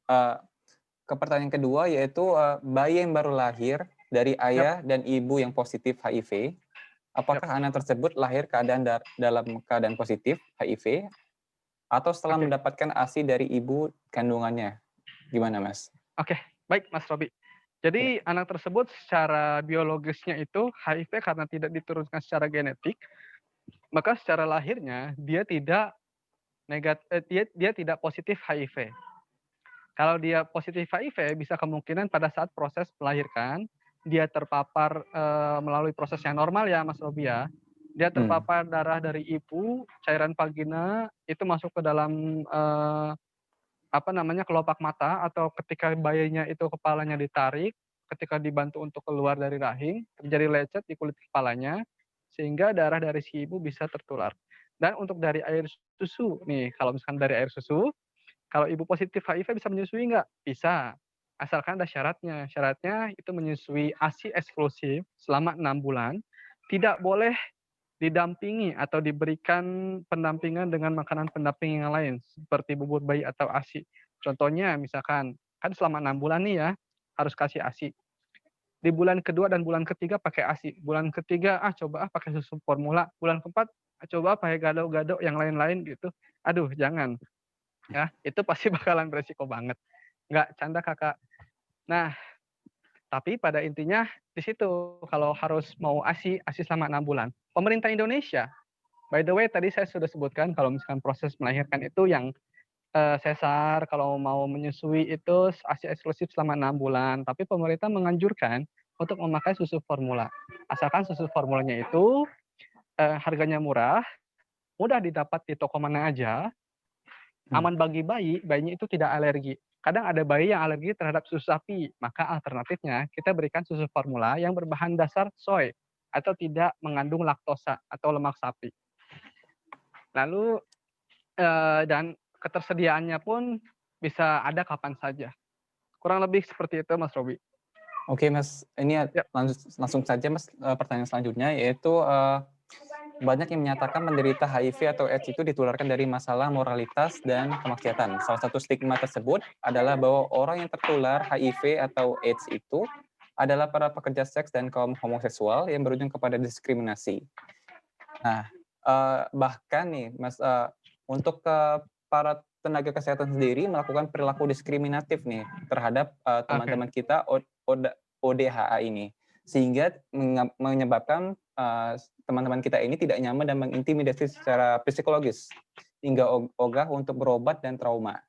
ke pertanyaan kedua, yaitu bayi yang baru lahir dari ayah dan ibu yang positif HIV, apakah anak tersebut lahir dalam keadaan positif HIV atau setelah mendapatkan ASI dari ibu kandungannya? Gimana, Mas? Oke, baik Mas Robi. Jadi anak tersebut secara biologisnya itu HIV karena tidak diturunkan secara genetik, maka secara lahirnya dia tidak dia tidak positif HIV. Kalau dia positif HIV, bisa kemungkinan pada saat proses melahirkan dia terpapar melalui proses yang normal ya Mas Robi ya. Dia terpapar darah dari ibu, cairan vagina itu masuk ke dalam kelopak mata, atau ketika bayinya itu kepalanya ditarik, ketika dibantu untuk keluar dari rahim, terjadi lecet di kulit kepalanya, sehingga darah dari si ibu bisa tertular. Dan untuk dari air susu nih, kalau misalkan dari air susu, kalau ibu positif HIV bisa menyusui nggak? Bisa, asalkan ada syaratnya. Syaratnya itu menyusui ASI eksklusif selama 6 bulan, tidak boleh didampingi atau diberikan pendampingan dengan makanan pendamping yang lain seperti bubur bayi atau ASI. Contohnya misalkan, kan selama 6 bulan nih ya, harus kasih ASI. Di bulan kedua dan bulan ketiga pakai ASI. Bulan ketiga, coba pakai susu formula. Bulan keempat, coba pakai gado-gado yang lain-lain gitu. Aduh, jangan. Ya, itu pasti bakalan beresiko banget. Nggak canda kakak. Nah, Tapi pada intinya di situ kalau harus mau ASI selama 6 bulan. Pemerintah Indonesia, by the way tadi saya sudah sebutkan kalau misalkan proses melahirkan itu yang sesar, kalau mau menyusui itu ASI eksklusif selama 6 bulan, tapi pemerintah menganjurkan untuk memakai susu formula. Asalkan susu formulanya itu harganya murah, mudah didapat di toko mana aja, aman bagi bayi, bayinya itu tidak alergi. Kadang ada bayi yang alergi terhadap susu sapi, maka alternatifnya kita berikan susu formula yang berbahan dasar soy atau tidak mengandung laktosa atau lemak sapi. Lalu dan ketersediaannya pun bisa ada kapan saja. Kurang lebih seperti itu, Mas Robi. Oke, Mas. Ini Ya. langsung saja, Mas, pertanyaan selanjutnya, yaitu banyak yang menyatakan menderita HIV atau AIDS itu ditularkan dari masalah moralitas dan kemaksiatan. Salah satu stigma tersebut adalah bahwa orang yang tertular HIV atau AIDS itu adalah para pekerja seks dan kaum homoseksual yang berujung kepada diskriminasi. Nah, bahkan nih, Mas, untuk para tenaga kesehatan sendiri melakukan perilaku diskriminatif nih terhadap teman-teman kita ODHA ini, sehingga menyebabkan teman-teman kita ini tidak nyaman dan mengintimidasi secara psikologis hingga ogah untuk berobat dan trauma.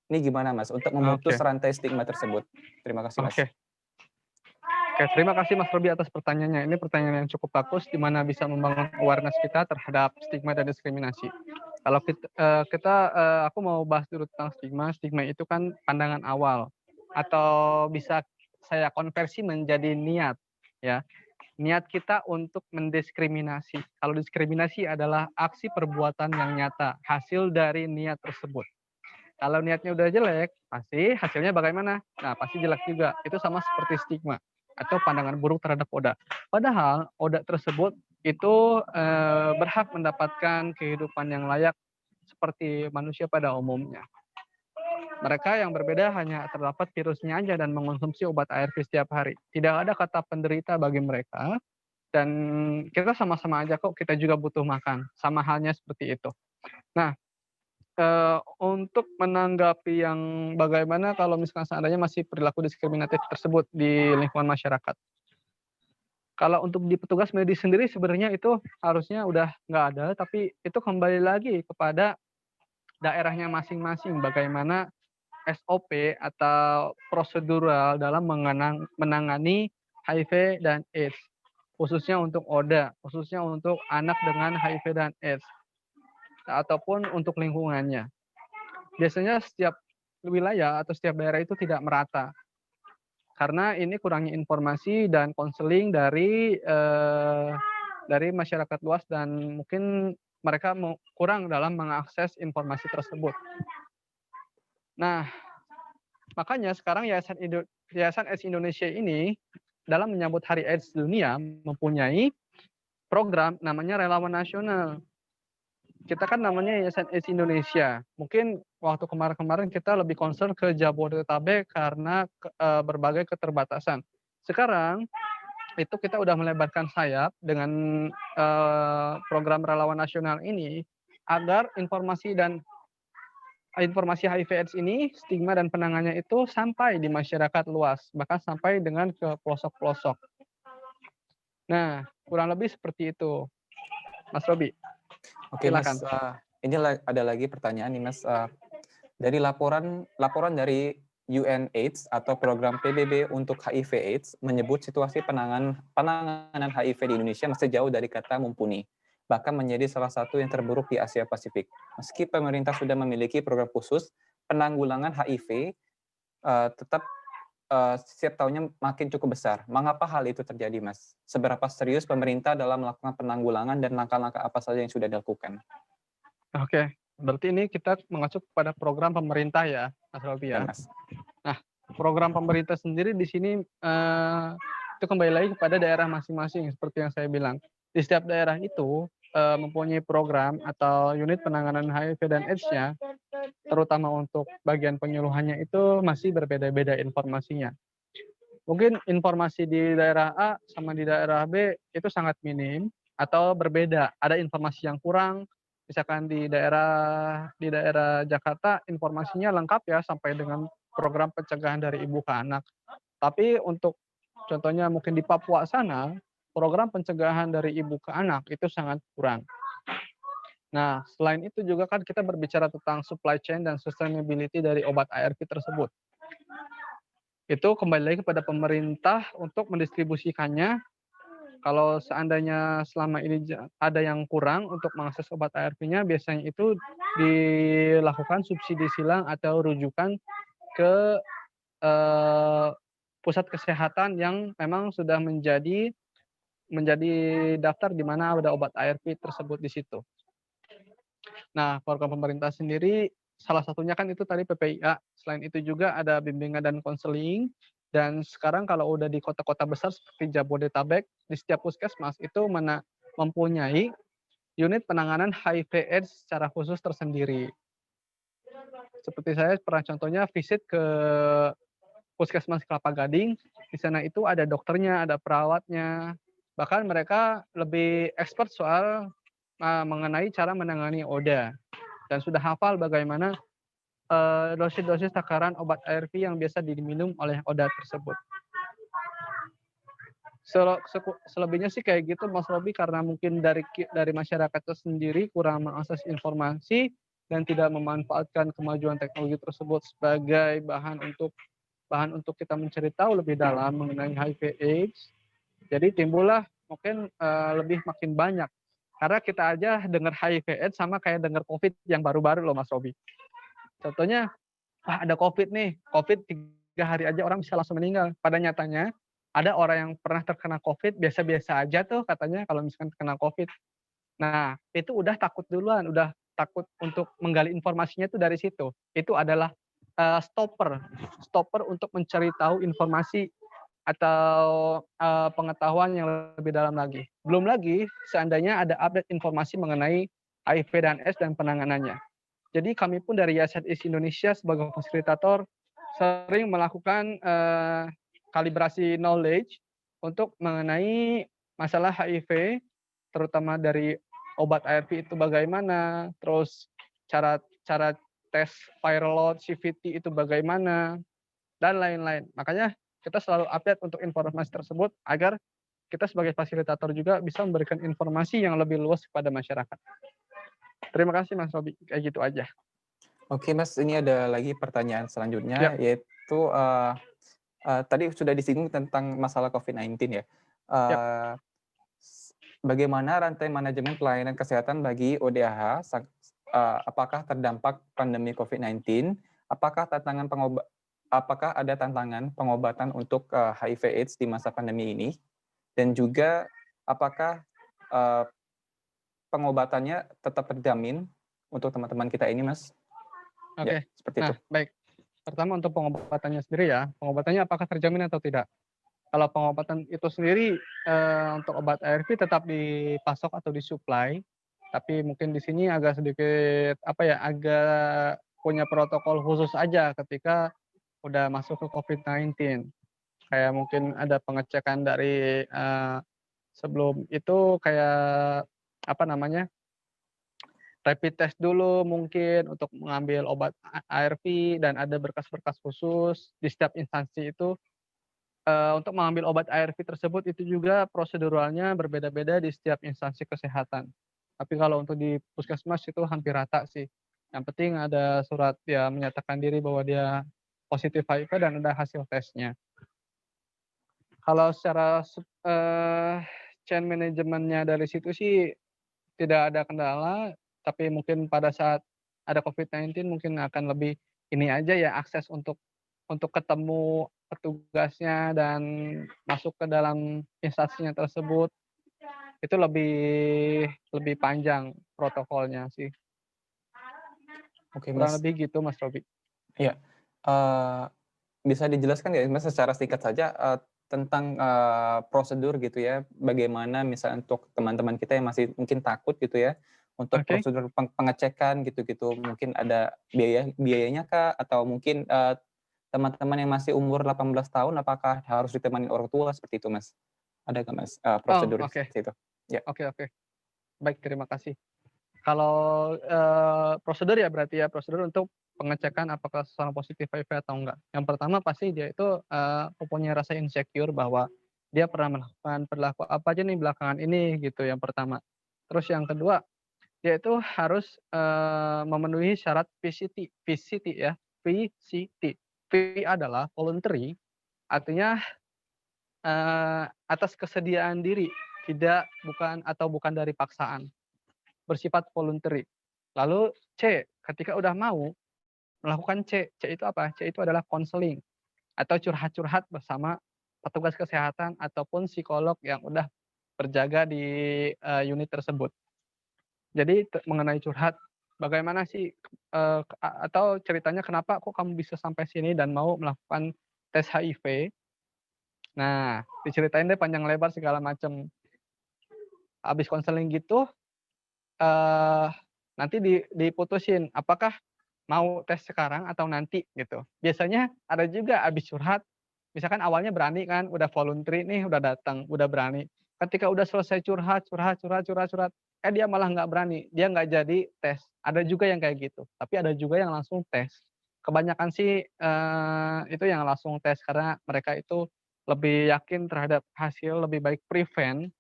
Ini gimana, Mas, untuk memutus rantai stigma tersebut? Terima kasih, Mas. Oke, terima kasih Mas Robi atas pertanyaannya. Ini pertanyaan yang cukup bagus di mana bisa membangun awareness kita terhadap stigma dan diskriminasi. Kalau aku mau bahas dulu tentang stigma. Stigma itu kan pandangan awal atau bisa saya konversi menjadi niat, ya. Niat kita untuk mendiskriminasi. Kalau diskriminasi adalah aksi perbuatan yang nyata, hasil dari niat tersebut. Kalau niatnya udah jelek, pasti hasilnya bagaimana? Nah, pasti jelek juga. Itu sama seperti stigma atau pandangan buruk terhadap Oda. Padahal Oda tersebut itu berhak mendapatkan kehidupan yang layak seperti manusia pada umumnya. Mereka yang berbeda hanya terdapat virusnya aja dan mengonsumsi obat ARV setiap hari. Tidak ada kata penderita bagi mereka, dan kita sama-sama aja kok, kita juga butuh makan. Sama halnya seperti itu. Nah, untuk menanggapi yang bagaimana kalau misalkan seandainya masih perilaku diskriminatif tersebut di lingkungan masyarakat. Kalau untuk di petugas medis sendiri sebenarnya itu harusnya udah nggak ada, tapi itu kembali lagi kepada daerahnya masing-masing bagaimana SOP atau prosedural dalam menangani HIV dan AIDS, khususnya untuk ODA, khususnya untuk anak dengan HIV dan AIDS, ataupun untuk lingkungannya. Biasanya setiap wilayah atau setiap daerah itu tidak merata, karena ini kurangnya informasi dan konseling dari masyarakat luas dan mungkin mereka kurang dalam mengakses informasi tersebut. Nah, makanya sekarang Yayasan AIDS Indonesia ini dalam menyambut Hari AIDS Dunia mempunyai program namanya Relawan Nasional. Kita kan namanya Yayasan AIDS Indonesia. Mungkin waktu kemarin-kemarin kita lebih concern ke Jabodetabek karena berbagai keterbatasan. Sekarang itu kita udah melebarkan sayap dengan program Relawan Nasional ini agar informasi HIV/AIDS ini, stigma dan penanganannya itu sampai di masyarakat luas, bahkan sampai dengan ke pelosok-pelosok. Nah, kurang lebih seperti itu, Mas Robi. Oke, silakan. Mas. Ini ada lagi pertanyaan nih, Mas. Dari laporan dari UNAIDS atau program PBB untuk HIV/AIDS menyebut situasi penanganan HIV di Indonesia masih jauh dari kata mumpuni, bahkan menjadi salah satu yang terburuk di Asia Pasifik. Meski pemerintah sudah memiliki program khusus penanggulangan HIV, tetap setiap tahunnya makin cukup besar. Mengapa hal itu terjadi, Mas? Seberapa serius pemerintah dalam melakukan penanggulangan dan langkah-langkah apa saja yang sudah dilakukan? Oke, berarti ini kita mengacu pada program pemerintah ya, Mas Robi ya. Mas. Nah, program pemerintah sendiri di sini itu kembali lagi kepada daerah masing-masing seperti yang saya bilang. Di setiap daerah itu mempunyai program atau unit penanganan HIV dan AIDS-nya, terutama untuk bagian penyuluhannya itu masih berbeda-beda informasinya. Mungkin informasi di daerah A sama di daerah B itu sangat minim atau berbeda. Ada informasi yang kurang. Misalkan di daerah Jakarta informasinya lengkap ya sampai dengan program pencegahan dari ibu ke anak. Tapi untuk contohnya mungkin di Papua sana, program pencegahan dari ibu ke anak itu sangat kurang. Nah, selain itu juga kan kita berbicara tentang supply chain dan sustainability dari obat ARV tersebut. Itu kembali lagi kepada pemerintah untuk mendistribusikannya. Kalau seandainya selama ini ada yang kurang untuk mengakses obat ARV-nya, biasanya itu dilakukan subsidi silang atau rujukan ke eh, pusat kesehatan yang memang sudah menjadi daftar di mana ada obat ARV tersebut di situ. Nah, program pemerintah sendiri salah satunya kan itu tadi PPIA. Selain itu juga ada bimbingan dan konseling. Dan sekarang kalau udah di kota-kota besar seperti Jabodetabek, di setiap puskesmas itu mempunyai unit penanganan HIV/AIDS secara khusus tersendiri. Seperti saya pernah contohnya visit ke puskesmas Kelapa Gading, di sana itu ada dokternya, ada perawatnya. Bahkan mereka lebih expert soal mengenai cara menangani ODA dan sudah hafal bagaimana dosis-dosis takaran obat ARV yang biasa diminum oleh ODA tersebut. Selebihnya sih kayak gitu Mas Robi, karena mungkin dari masyarakat itu sendiri kurang mengakses informasi dan tidak memanfaatkan kemajuan teknologi tersebut sebagai bahan untuk kita mencari tahu lebih dalam mengenai HIV/AIDS. Jadi timbullah mungkin lebih makin banyak. Karena kita aja dengar HIV/AIDS sama kayak dengar COVID yang baru-baru loh Mas Robi. Contohnya, wah ada COVID nih, COVID 3 hari aja orang bisa langsung meninggal. Pada nyatanya ada orang yang pernah terkena COVID biasa-biasa aja tuh katanya kalau misalkan terkena COVID. Nah, itu udah takut duluan, udah takut untuk menggali informasinya tuh dari situ. Itu adalah stopper untuk mencari tahu informasi atau pengetahuan yang lebih dalam lagi. Belum lagi seandainya ada update informasi mengenai HIV dan AIDS dan penanganannya. Jadi kami pun dari Yayasan AIDS Indonesia sebagai fasilitator sering melakukan kalibrasi knowledge untuk mengenai masalah HIV, terutama dari obat ARV itu bagaimana, terus cara tes viral load, CVT itu bagaimana, dan lain-lain. Makanya kita selalu update untuk informasi tersebut agar kita sebagai fasilitator juga bisa memberikan informasi yang lebih luas kepada masyarakat. Terima kasih Mas Robi, kayak gitu aja. Oke Mas, ini ada lagi pertanyaan selanjutnya, yaitu tadi sudah disinggung tentang masalah COVID-19 ya. Bagaimana rantai manajemen pelayanan kesehatan bagi ODAH? Apakah terdampak pandemi COVID-19? Apakah ada tantangan pengobatan untuk HIV/AIDS di masa pandemi ini? Dan juga apakah pengobatannya tetap terjamin untuk teman-teman kita ini, Mas? Oke, ya, seperti itu. Baik. Pertama untuk pengobatannya sendiri ya, pengobatannya apakah terjamin atau tidak? Kalau pengobatan itu sendiri untuk obat ARV tetap dipasok atau disuplai, tapi mungkin di sini agak sedikit agak punya protokol khusus aja ketika udah masuk ke COVID-19. Kayak mungkin ada pengecekan dari sebelum itu kayak rapid test dulu mungkin untuk mengambil obat ARV dan ada berkas-berkas khusus di setiap instansi itu. Untuk mengambil obat ARV tersebut itu juga proseduralnya berbeda-beda di setiap instansi kesehatan. Tapi kalau untuk di puskesmas itu hampir rata sih. Yang penting ada surat ya menyatakan diri bahwa dia positif HIV dan ada hasil tesnya. Kalau secara chain manajemennya dari situ sih tidak ada kendala, tapi mungkin pada saat ada COVID-19 mungkin akan lebih ini aja ya akses untuk ketemu petugasnya dan masuk ke dalam instansinya tersebut itu lebih panjang protokolnya sih. Oke, Kurang Mas. lebih gitu Mas Robi. Iya. Bisa dijelaskan ya Mas secara singkat saja tentang prosedur gitu ya, bagaimana misalnya untuk teman-teman kita yang masih mungkin takut gitu ya, untuk prosedur pengecekan gitu-gitu, mungkin ada biayanya kah, atau mungkin teman-teman yang masih umur 18 tahun apakah harus ditemani orang tua seperti itu Mas? Ada nggak Mas prosedur seperti itu? Ya. Oke. Baik, terima kasih. kalau prosedur ya berarti ya, prosedur untuk pengecekan apakah seseorang positif HIV atau enggak. Yang pertama pasti dia itu mempunyai rasa insecure bahwa dia pernah melakukan perilaku apa aja nih belakangan ini gitu yang pertama. Terus yang kedua, dia itu harus memenuhi syarat VCT, VCT ya, VCT. V adalah voluntary, artinya atas kesediaan diri, bukan dari paksaan, bersifat voluntary. Lalu C, ketika udah mau melakukan C. C itu apa? C itu adalah counseling atau curhat-curhat bersama petugas kesehatan ataupun psikolog yang udah berjaga di unit tersebut. Jadi mengenai curhat, bagaimana sih atau ceritanya kenapa kok kamu bisa sampai sini dan mau melakukan tes HIV. Nah, diceritain deh panjang lebar segala macam. Habis konseling gitu, nanti diputusin apakah mau tes sekarang atau nanti gitu. Biasanya ada juga habis curhat, misalkan awalnya berani kan, udah voluntary nih, udah datang, udah berani. Ketika udah selesai curhat, dia malah nggak berani, dia nggak jadi tes. Ada juga yang kayak gitu, tapi ada juga yang langsung tes. Kebanyakan sih itu yang langsung tes karena mereka itu lebih yakin terhadap hasil, lebih baik prevent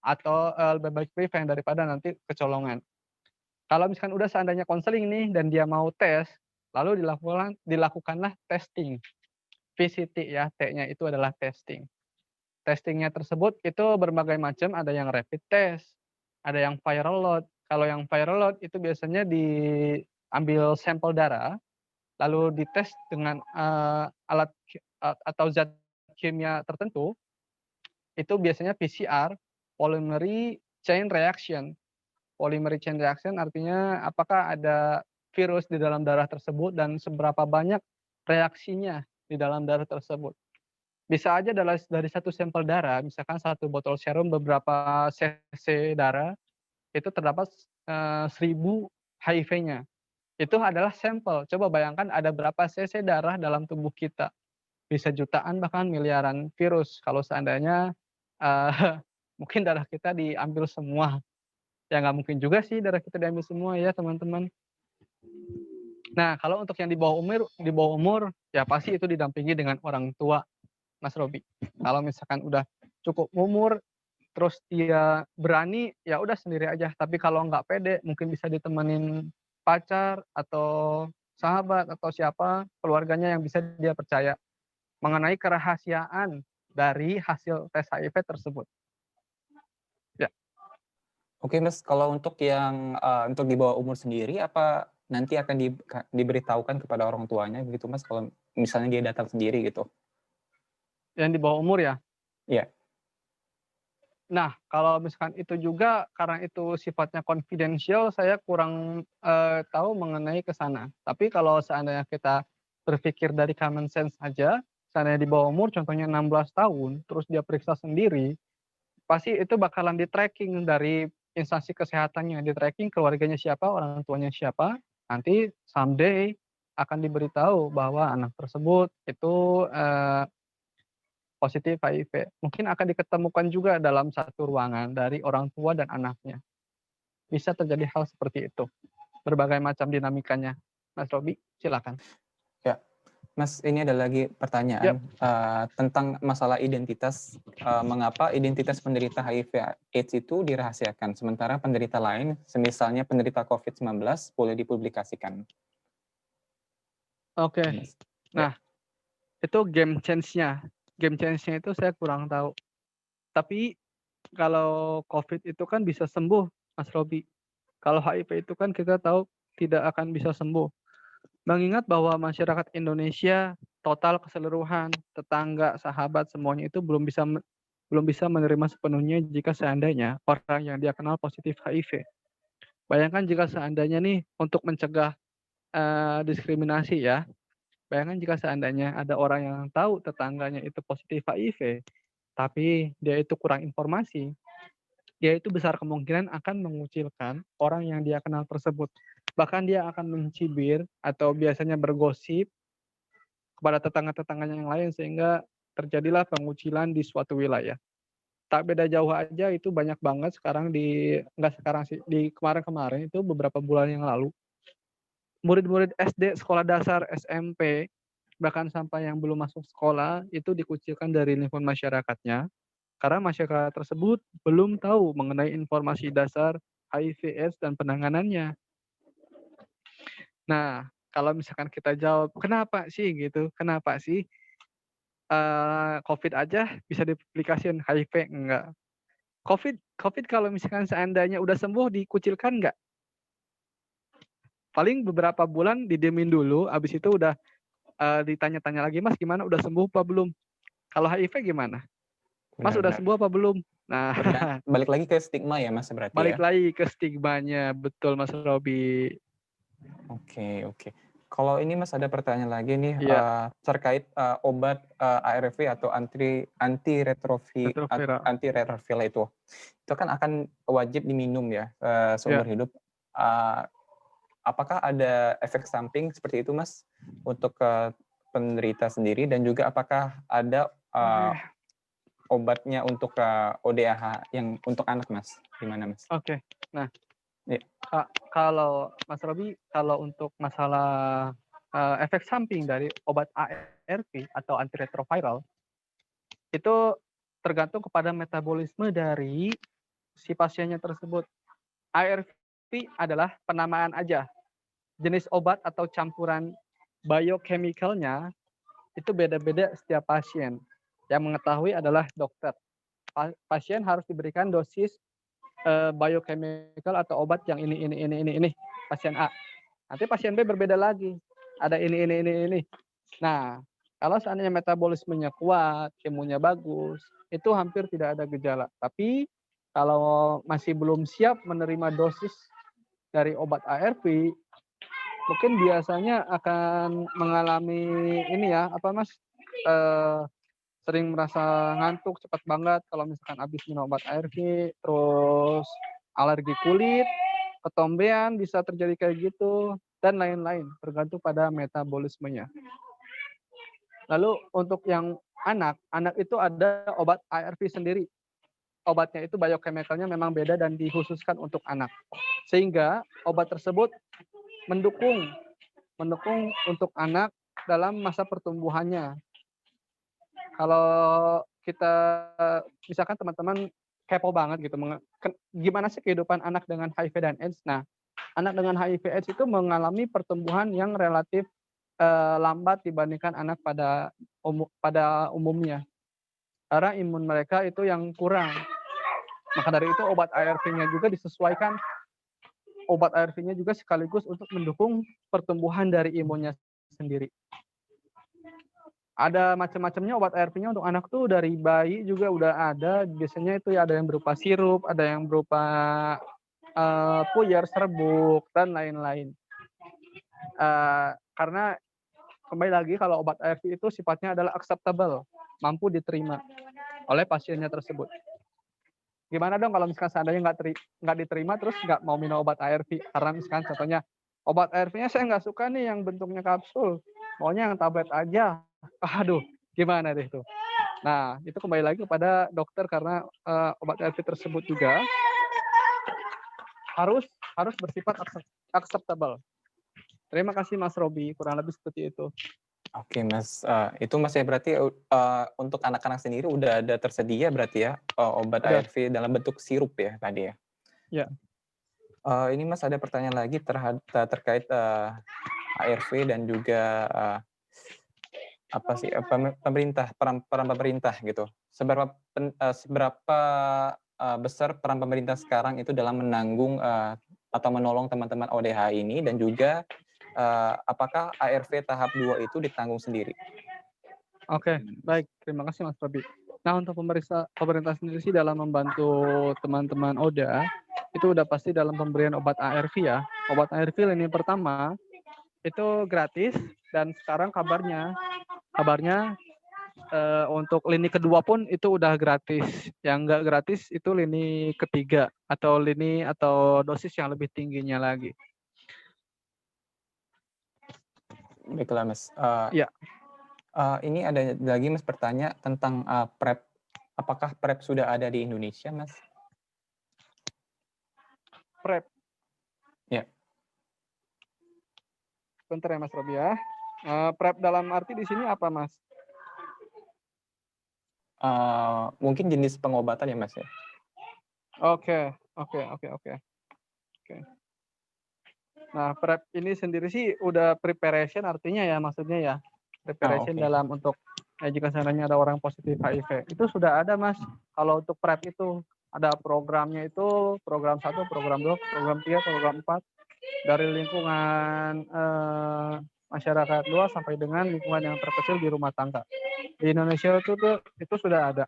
atau lebih baik prevent daripada nanti kecolongan. Kalau misalkan udah seandainya konseling nih dan dia mau tes, lalu dilakukanlah testing. VCT ya, T-nya itu adalah testing. Testingnya tersebut itu berbagai macam, ada yang rapid test, ada yang viral load. Kalau yang viral load itu biasanya diambil sampel darah, lalu dites dengan alat atau zat kimia tertentu, itu biasanya PCR, polymerase chain reaction. Polymerase chain reaction artinya apakah ada virus di dalam darah tersebut dan seberapa banyak reaksinya di dalam darah tersebut. Bisa aja dari satu sampel darah, misalkan satu botol serum beberapa cc darah, itu terdapat 1000 HIV-nya. Itu adalah sampel. Coba bayangkan ada berapa cc darah dalam tubuh kita. Bisa jutaan bahkan miliaran virus kalau seandainya mungkin darah kita diambil semua. Ya nggak mungkin juga sih darah kita diambil semua ya teman-teman. Nah kalau untuk yang di bawah umur ya pasti itu didampingi dengan orang tua, Mas Robi. Kalau misalkan udah cukup umur, terus dia berani, ya udah sendiri aja. Tapi kalau nggak pede, mungkin bisa ditemenin pacar atau sahabat atau siapa keluarganya yang bisa dia percaya mengenai kerahasiaan dari hasil tes HIV tersebut. Ya. Oke Mas, kalau untuk yang untuk di bawah umur sendiri, apa nanti akan diberitahukan kepada orang tuanya begitu Mas, kalau misalnya dia datang sendiri gitu? Yang di bawah umur ya? Iya. Nah, kalau misalkan itu juga karena itu sifatnya confidential, saya kurang tahu mengenai ke sana. Tapi kalau seandainya kita berpikir dari common sense aja, seandainya di bawah umur contohnya 16 tahun, terus dia periksa sendiri, pasti itu bakalan di-tracking dari instansi kesehatannya, di-tracking keluarganya siapa, orang tuanya siapa, nanti someday akan diberitahu bahwa anak tersebut itu positif HIV. Mungkin akan diketemukan juga dalam satu ruangan dari orang tua dan anaknya. Bisa terjadi hal seperti itu. Berbagai macam dinamikanya. Mas Robi, silakan. Ya, Mas, ini ada lagi pertanyaan tentang masalah identitas. Mengapa identitas penderita HIV/AIDS itu dirahasiakan, sementara penderita lain, semisalnya penderita COVID-19, boleh dipublikasikan? Oke. Mas. Nah, itu game change-nya. Game change-nya itu saya kurang tahu. Tapi kalau COVID itu kan bisa sembuh, Mas Robi. Kalau HIV itu kan kita tahu tidak akan bisa sembuh. Mengingat bahwa masyarakat Indonesia total keseluruhan, tetangga, sahabat semuanya itu belum bisa menerima sepenuhnya jika seandainya orang yang dia kenal positif HIV. Bayangkan jika seandainya nih untuk mencegah diskriminasi ya. Bayangkan jika seandainya ada orang yang tahu tetangganya itu positif HIV, tapi dia itu kurang informasi, dia itu besar kemungkinan akan mengucilkan orang yang dia kenal tersebut. Bahkan dia akan mencibir atau biasanya bergosip kepada tetangga-tetangganya yang lain sehingga terjadilah pengucilan di suatu wilayah. tak beda jauh aja itu banyak banget sekarang nggak sekarang sih, di kemarin-kemarin itu beberapa bulan yang lalu, murid-murid SD, sekolah dasar, SMP, bahkan sampai yang belum masuk sekolah itu dikucilkan dari lingkungan masyarakatnya, karena masyarakat tersebut belum tahu mengenai informasi dasar HIV/AIDS dan penanganannya. Nah, kalau misalkan kita jawab, "Kenapa sih?" gitu, "Kenapa sih, Covid aja bisa diaplikasiin, HIV enggak?" Covid Covid kalau misalkan seandainya udah sembuh dikucilkan nggak? Paling beberapa bulan didiemin dulu, habis itu udah, ditanya-tanya lagi, "Mas gimana, udah sembuh apa belum?" Kalau HIV gimana? "Mas udah Benar-benar. sembuh apa belum?" Nah, Balik lagi ke stigma ya Mas berarti ya? balik lagi ke stigmanya, betul Mas Robi. Oke, oke. Kalau ini Mas ada pertanyaan lagi nih, Iya, terkait, obat, ARV atau retroviral. antiretroviral itu. Itu kan akan wajib diminum ya, Iya, seumur hidup. Eee, apakah ada efek samping seperti itu Mas, untuk, penderita sendiri dan juga apakah ada, oke obatnya untuk, ODAH yang untuk anak Mas? Gimana Mas? oke. Nah, Iya, kalau Mas Robi, kalau untuk masalah, efek samping dari obat ARV atau antiretroviral, itu tergantung kepada metabolisme dari si pasiennya tersebut. ARV adalah penamaan aja, jenis obat atau campuran biochemical-nya itu beda-beda setiap pasien. Yang mengetahui adalah dokter. Pasien harus diberikan dosis, biochemical atau obat yang ini, pasien A. Nanti pasien B berbeda lagi, ada ini. Nah, kalau seandainya metabolismenya kuat, imunnya bagus, itu hampir tidak ada gejala. Tapi kalau masih belum siap menerima dosis dari obat ARV, mungkin biasanya akan mengalami ini ya, apa Mas, eee, sering merasa ngantuk cepat banget kalau misalkan habis minum obat ARV, terus alergi kulit, ketombean bisa terjadi kayak gitu, dan lain-lain, tergantung pada metabolismenya. Lalu untuk yang anak itu ada obat ARV sendiri. Obatnya itu biochemical-nya memang beda dan dikhususkan untuk anak. Sehingga obat tersebut mendukung mendukung untuk anak dalam masa pertumbuhannya. Kalau kita misalkan teman-teman kepo banget gitu, gimana sih kehidupan anak dengan HIV dan AIDS. Nah, anak dengan HIV/AIDS itu mengalami pertumbuhan yang relatif, lambat dibandingkan anak pada umumnya, karena imun mereka itu yang kurang. Maka dari itu obat ARV-nya juga sekaligus untuk mendukung pertumbuhan dari imunnya sendiri. Ada macam-macamnya obat ARV-nya untuk anak tuh, dari bayi juga udah ada, biasanya itu ya ada yang berupa sirup, ada yang berupa, puyer, serbuk, dan lain-lain. Karena kembali lagi kalau obat ARV itu sifatnya adalah acceptable, mampu diterima oleh pasiennya tersebut. Gimana dong kalau misalkan seandainya nggak diterima terus nggak mau minum obat ARV? Karena misalkan contohnya, obat ARV-nya saya nggak suka nih yang bentuknya kapsul, maunya yang tablet aja. Aduh, gimana deh itu? Nah, itu kembali lagi kepada dokter karena, obat ARV tersebut juga harus harus bersifat acceptable. Terima kasih Mas Robi, kurang lebih seperti itu. oke Mas, itu Mas ya berarti, untuk anak-anak sendiri udah ada tersedia berarti ya, obat Udah, ARV dalam bentuk sirup ya tadi ya? ya, Ini Mas ada pertanyaan lagi terkait, ARV dan juga, apa sih, pemerintah, peran pemerintah gitu. Seberapa, besar peran pemerintah sekarang itu dalam menanggung, atau menolong teman-teman ODH ini dan juga, apakah ARV tahap 2 itu ditanggung sendiri? oke, Gimana Mas? baik, terima kasih Mas Robi. Nah, untuk pemerintah sendiri sih dalam membantu teman-teman ODA, itu udah pasti dalam pemberian obat ARV ya. Obat ARV lini pertama itu gratis, dan sekarang kabarnya, untuk lini kedua pun itu udah gratis. Yang nggak gratis itu lini ketiga atau dosis yang lebih tingginya lagi. Baiklah Mas, Iya, ini ada lagi Mas bertanya tentang, PrEP. Apakah PrEP sudah ada di Indonesia, Mas? PrEP. Ya. Bentar ya Mas Robi ya. PrEP dalam arti di sini apa Mas? Mungkin jenis pengobatan ya, Mas ya? Oke. Nah, PrEP ini sendiri sih udah preparation artinya ya, maksudnya ya. Preparation Oke. dalam untuk jika seandainya ada orang positif HIV. Itu sudah ada Mas. Kalau untuk PrEP itu ada programnya itu, program 1, program 2, program 3, program 4 dari lingkungan masyarakat luas sampai dengan lingkungan yang terkecil di rumah tangga. Di Indonesia itu sudah ada.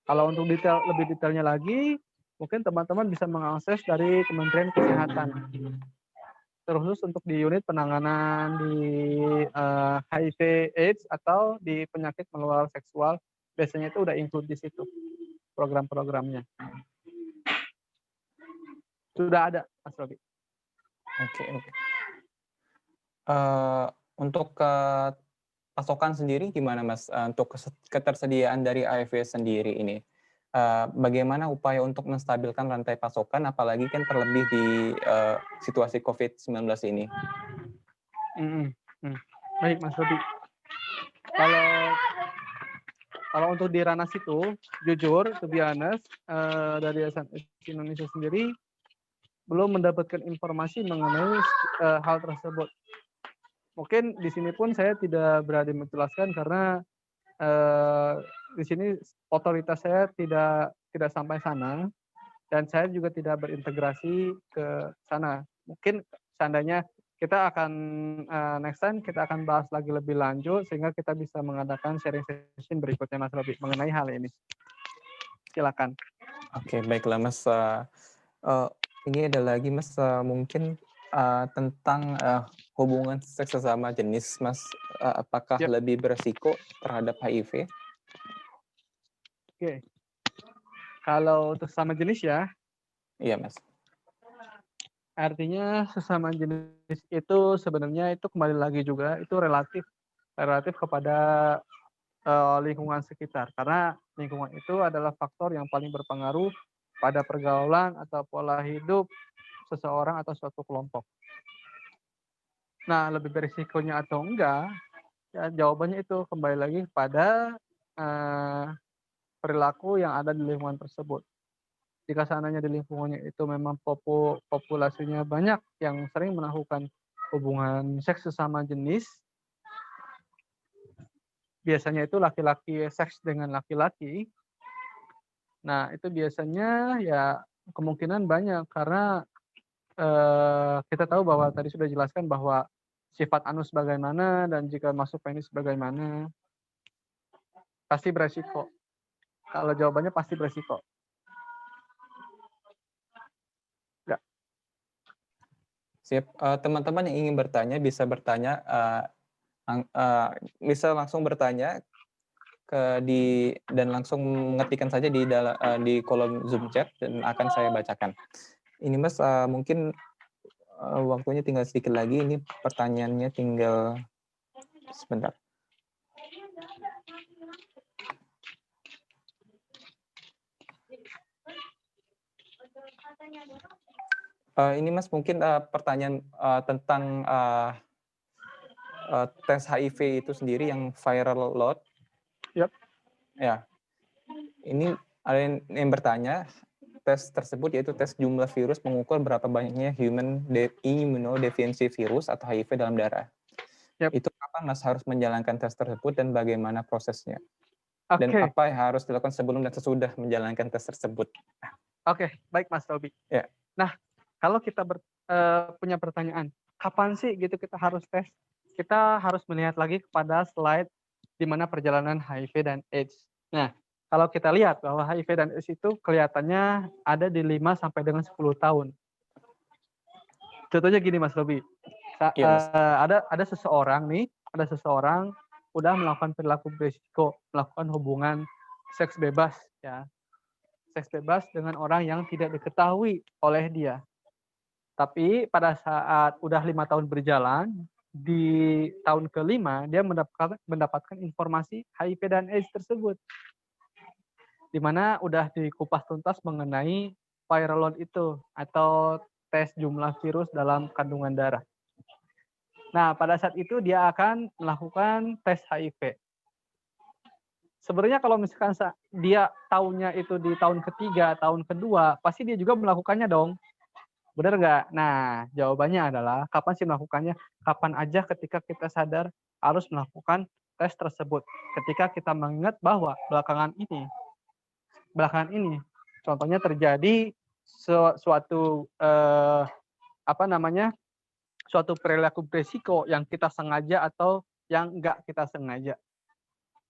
Kalau untuk lebih detailnya lagi, mungkin teman-teman bisa mengakses dari Kementerian Kesehatan. Terkhusus untuk di unit penanganan di HIV/AIDS atau di penyakit menular seksual, biasanya itu udah include di situ program-programnya. Sudah ada, Mas Robi. Oke. Untuk pasokan sendiri gimana, Mas? Untuk ketersediaan dari ARV sendiri ini, bagaimana upaya untuk menstabilkan rantai pasokan, apalagi kan terlebih di situasi COVID-19 ini? Baik, Mas Robi. Kalau untuk di ranah situ, jujur, to be honest, dari SNS Indonesia sendiri belum mendapatkan informasi mengenai hal tersebut. Mungkin di sini pun saya tidak berani menjelaskan karena di sini otoritas saya tidak sampai sana dan saya juga tidak berintegrasi ke sana. Mungkin seandainya kita akan next time kita akan bahas lagi lebih lanjut sehingga kita bisa mengadakan sharing session berikutnya Mas Robi mengenai hal ini. Silakan. Oke, baiklah Mas. Ini ada lagi Mas, mungkin tentang hubungan seks sesama jenis, Mas. Apakah lebih beresiko terhadap HIV? Oke. Kalau untuk sesama jenis ya? Iya, Mas. Artinya sesama jenis itu sebenarnya itu kembali lagi juga itu relatif kepada lingkungan sekitar. Karena lingkungan itu adalah faktor yang paling berpengaruh pada pergaulan atau pola hidup seseorang atau suatu kelompok. Nah, lebih berisikonya atau enggak, ya jawabannya itu kembali lagi pada perilaku yang ada di lingkungan tersebut. Jika seandainya di lingkungannya itu memang populasinya banyak yang sering melakukan hubungan seks sesama jenis, biasanya itu laki-laki seks dengan laki-laki. Nah, itu biasanya ya kemungkinan banyak karena kita tahu bahwa tadi sudah dijelaskan bahwa sifat anus bagaimana dan jika masuk penis bagaimana, pasti beresiko. Kalau jawabannya pasti beresiko. Ya. Siap. Teman-teman yang ingin bertanya bisa bertanya, bisa langsung bertanya dan langsung mengetikkan saja di kolom Zoom chat dan akan saya bacakan. Ini Mas, mungkin waktunya tinggal sedikit lagi. Ini pertanyaannya tinggal sebentar. Ini Mas mungkin pertanyaan tentang tes HIV itu sendiri yang viral load. Yep. Ya. Ini ada yang bertanya, tes tersebut yaitu tes jumlah virus mengukur berapa banyaknya human immunodeficiency virus atau HIV dalam darah. Yep. Itu kapan Mas harus menjalankan tes tersebut dan bagaimana prosesnya? Okay. Dan apa yang harus dilakukan sebelum dan sesudah menjalankan tes tersebut? Oke, baik Mas Robi. Ya. Nah, kalau kita punya pertanyaan, kapan sih gitu kita harus tes? Kita harus melihat lagi kepada slide di mana perjalanan HIV dan AIDS. Nah, kalau kita lihat bahwa HIV dan AIDS itu kelihatannya ada di 5 sampai dengan 10 tahun. Contohnya gini Mas Robi. Ada seseorang udah melakukan perilaku berisiko, melakukan hubungan seks bebas ya. Seks bebas dengan orang yang tidak diketahui oleh dia. Tapi pada saat udah 5 tahun berjalan, di tahun ke-5 dia mendapatkan informasi HIV dan AIDS tersebut. di mana udah dikupas tuntas mengenai viral load itu atau tes jumlah virus dalam kandungan darah. Nah, pada saat itu dia akan melakukan tes HIV. Sebenarnya kalau misalkan dia tahunya itu di tahun ketiga, tahun kedua, pasti dia juga melakukannya dong. Benar nggak? Nah, jawabannya adalah kapan sih melakukannya? Kapan aja ketika kita sadar harus melakukan tes tersebut. Ketika kita mengingat bahwa belakangan ini, contohnya terjadi suatu suatu perilaku beresiko yang kita sengaja atau yang enggak kita sengaja.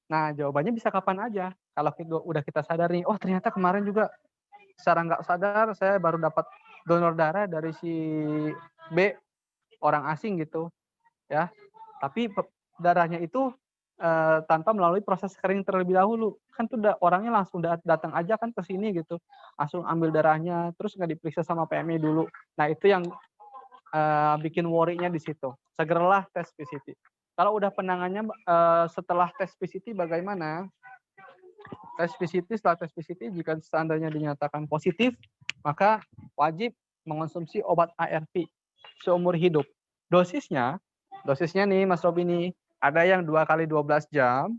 Nah, jawabannya bisa kapan aja. Kalau udah kita sadar nih, oh ternyata kemarin juga secara nggak sadar saya baru dapat donor darah dari si B, orang asing gitu, ya. Tapi darahnya itu tanpa melalui proses screening terlebih dahulu. Kan tuh orangnya langsung datang aja kan ke sini gitu, langsung ambil darahnya, terus nggak diperiksa sama PMI dulu. Nah itu yang bikin worry-nya di situ. Segeralah tes PCT. Kalau udah penanganannya setelah tes PCT bagaimana? Setelah tes PCT jika seandainya dinyatakan positif, maka wajib mengonsumsi obat ARV seumur hidup. Dosisnya nih Mas Robi nih, ada yang 2 kali 12 jam,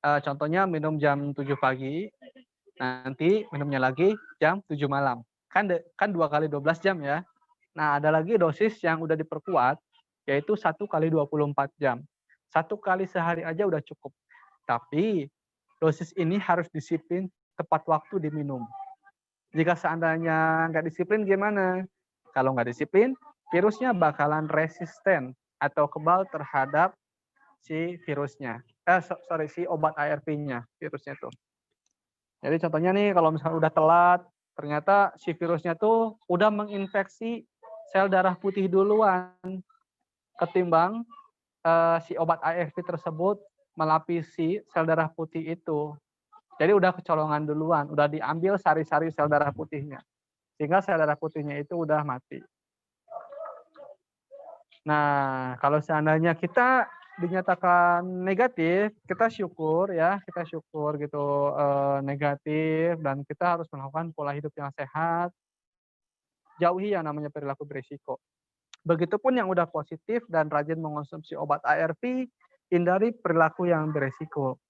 contohnya minum jam 7 pagi, nanti minumnya lagi jam 7 malam. Kan 2 kali 12 jam ya. Nah, ada lagi dosis yang udah diperkuat, yaitu 1 kali 24 jam. 1 kali sehari aja udah cukup. Tapi dosis ini harus disiplin tepat waktu diminum. Jika seandainya nggak disiplin gimana? Kalau nggak disiplin, virusnya bakalan resisten atau kebal terhadap si virusnya. Si obat ARV-nya, virusnya tuh. Jadi contohnya nih, kalau misalnya udah telat, ternyata si virusnya tuh udah menginfeksi sel darah putih duluan, ketimbang si obat ARV tersebut melapisi sel darah putih itu. Jadi udah kecolongan duluan, udah diambil sari-sari sel darah putihnya. Sehingga sel darah putihnya itu udah mati. Nah, kalau seandainya kita dinyatakan negatif, kita syukur gitu negatif, dan kita harus melakukan pola hidup yang sehat. Jauhi yang namanya perilaku berisiko. Begitupun yang udah positif dan rajin mengonsumsi obat ARV, hindari perilaku yang beresiko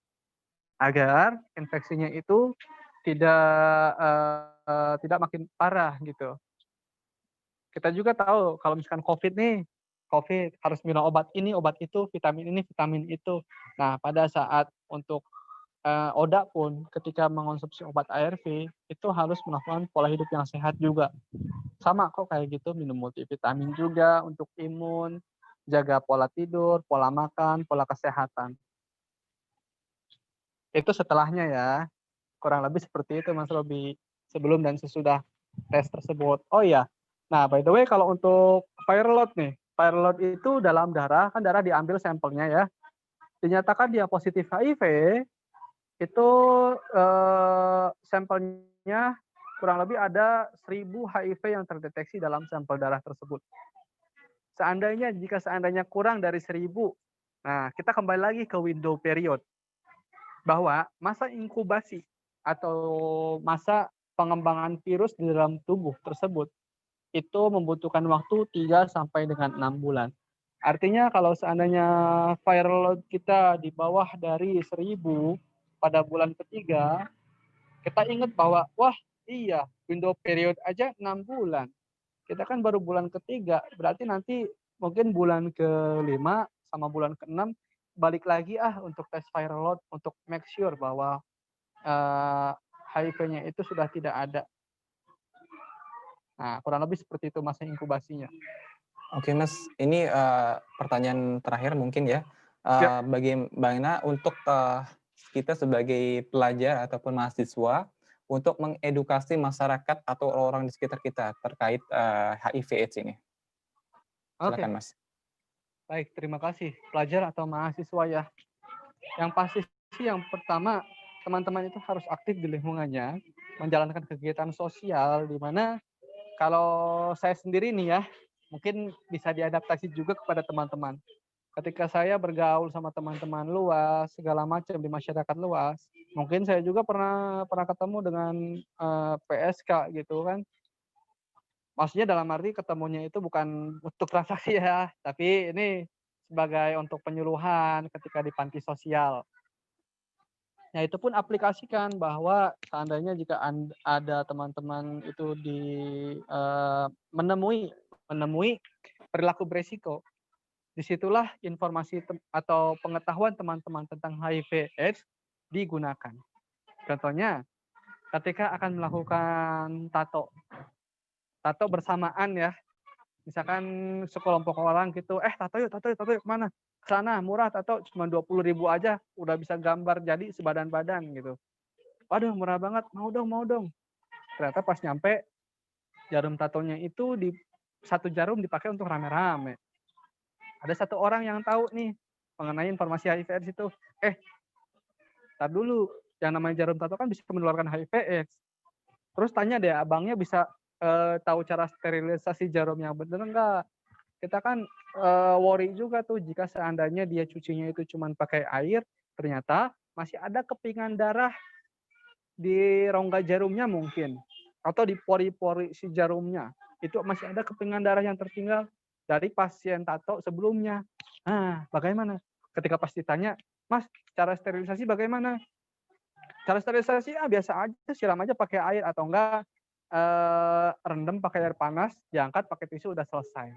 agar infeksinya itu tidak makin parah gitu. Kita juga tahu kalau misalkan COVID harus minum obat ini, obat itu, vitamin ini, vitamin itu. Nah, pada saat untuk ODA pun ketika mengonsumsi obat ARV itu harus melakukan pola hidup yang sehat juga. Sama kok kayak gitu, minum multivitamin juga untuk imun, jaga pola tidur, pola makan, pola kesehatan. Itu setelahnya ya. Kurang lebih seperti itu Mas Robi, sebelum dan sesudah tes tersebut. Oh iya, nah by the way kalau untuk viral load nih, viral load itu dalam darah, kan darah diambil sampelnya ya, dinyatakan dia positif HIV, itu sampelnya kurang lebih ada 1000 HIV yang terdeteksi dalam sampel darah tersebut. Jika seandainya kurang dari 1000, nah kita kembali lagi ke window period, bahwa masa inkubasi atau masa pengembangan virus di dalam tubuh tersebut itu membutuhkan waktu 3 sampai dengan 6 bulan. Artinya kalau seandainya viral load kita di bawah dari 1000 pada bulan ketiga, kita ingat bahwa wah iya window period aja 6 bulan. Kita kan baru bulan ketiga, berarti nanti mungkin bulan ke-5 sama bulan ke-6 balik lagi untuk tes viral load untuk make sure bahwa HIV-nya itu sudah tidak ada. Nah, kurang lebih seperti itu masa inkubasinya. Oke Mas, ini pertanyaan terakhir mungkin ya. Bagaimana untuk kita sebagai pelajar ataupun mahasiswa untuk mengedukasi masyarakat atau orang di sekitar kita terkait HIV/AIDS ini? Silakan Mas. Baik, terima kasih. Pelajar atau mahasiswa ya. Yang pasti sih yang pertama, teman-teman itu harus aktif di lingkungannya, menjalankan kegiatan sosial, di mana kalau saya sendiri nih ya, mungkin bisa diadaptasi juga kepada teman-teman. Ketika saya bergaul sama teman-teman luas, segala macam di masyarakat luas, Mungkin saya juga pernah ketemu dengan PSK gitu kan. Maksudnya dalam arti ketemunya itu bukan untuk transaksi ya, tapi ini sebagai untuk penyuluhan ketika di panti sosial. Nah, itu pun aplikasikan bahwa seandainya jika ada teman-teman itu menemui perilaku beresiko, disitulah informasi atau pengetahuan teman-teman tentang HIV/AIDS digunakan. Contohnya, ketika akan melakukan tato bersamaan ya, misalkan sekelompok orang gitu, tato yuk, kemana? Ke sana, murah tato cuma 20.000 aja, udah bisa gambar jadi sebadan-badan gitu. Waduh murah banget, mau dong. Ternyata pas nyampe, jarum tatonya itu satu jarum dipakai untuk rame-rame. Ada satu orang yang tahu nih mengenai informasi HIV/AIDS itu, tar dulu, yang namanya jarum tato kan bisa menularkan HIV/AIDS. Terus tanya deh, abangnya bisa tahu cara sterilisasi jarumnya bener enggak? Kita kan worry juga tuh jika seandainya dia cucinya itu cuma pakai air, ternyata masih ada kepingan darah di rongga jarumnya mungkin, atau di pori-pori si jarumnya. Itu masih ada kepingan darah yang tertinggal dari pasien tato sebelumnya. Nah, bagaimana? Ketika pas ditanya, "Mas, cara sterilisasi bagaimana?" Cara sterilisasi biasa aja, siram aja pakai air atau enggak rendam pakai air panas, diangkat pakai tisu udah selesai.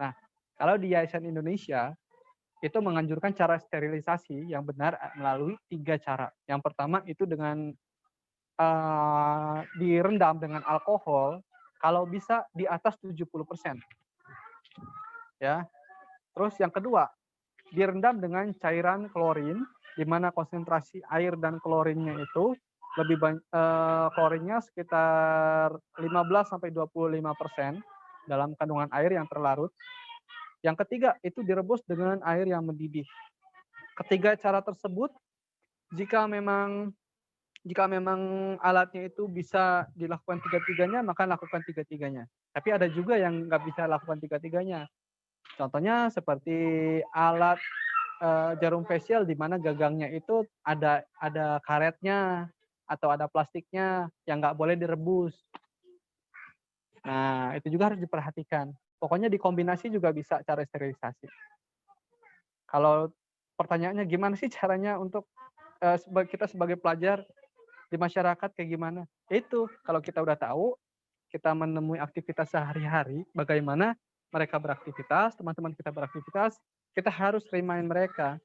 Nah, kalau di Yayasan Indonesia itu menganjurkan cara sterilisasi yang benar melalui 3 cara. Yang pertama itu dengan direndam dengan alkohol, kalau bisa di atas 70%, ya. Terus yang kedua, direndam dengan cairan klorin, di mana konsentrasi air dan klorinnya itu klorinnya sekitar 15-25% dalam kandungan air yang terlarut. Yang ketiga, itu direbus dengan air yang mendidih. Ketiga cara tersebut, jika memang alatnya itu bisa dilakukan tiga-tiganya, maka lakukan tiga-tiganya. Tapi ada juga yang nggak bisa lakukan tiga-tiganya. Contohnya seperti alat jarum facial di mana gagangnya itu ada karetnya atau ada plastiknya yang nggak boleh direbus. Nah, itu juga harus diperhatikan. Pokoknya dikombinasi juga bisa cara sterilisasi. Kalau pertanyaannya gimana sih caranya untuk kita sebagai pelajar di masyarakat kayak gimana? Itu kalau kita udah tahu, kita menemui aktivitas sehari-hari, bagaimana mereka beraktivitas, teman-teman kita beraktivitas, kita harus remind mereka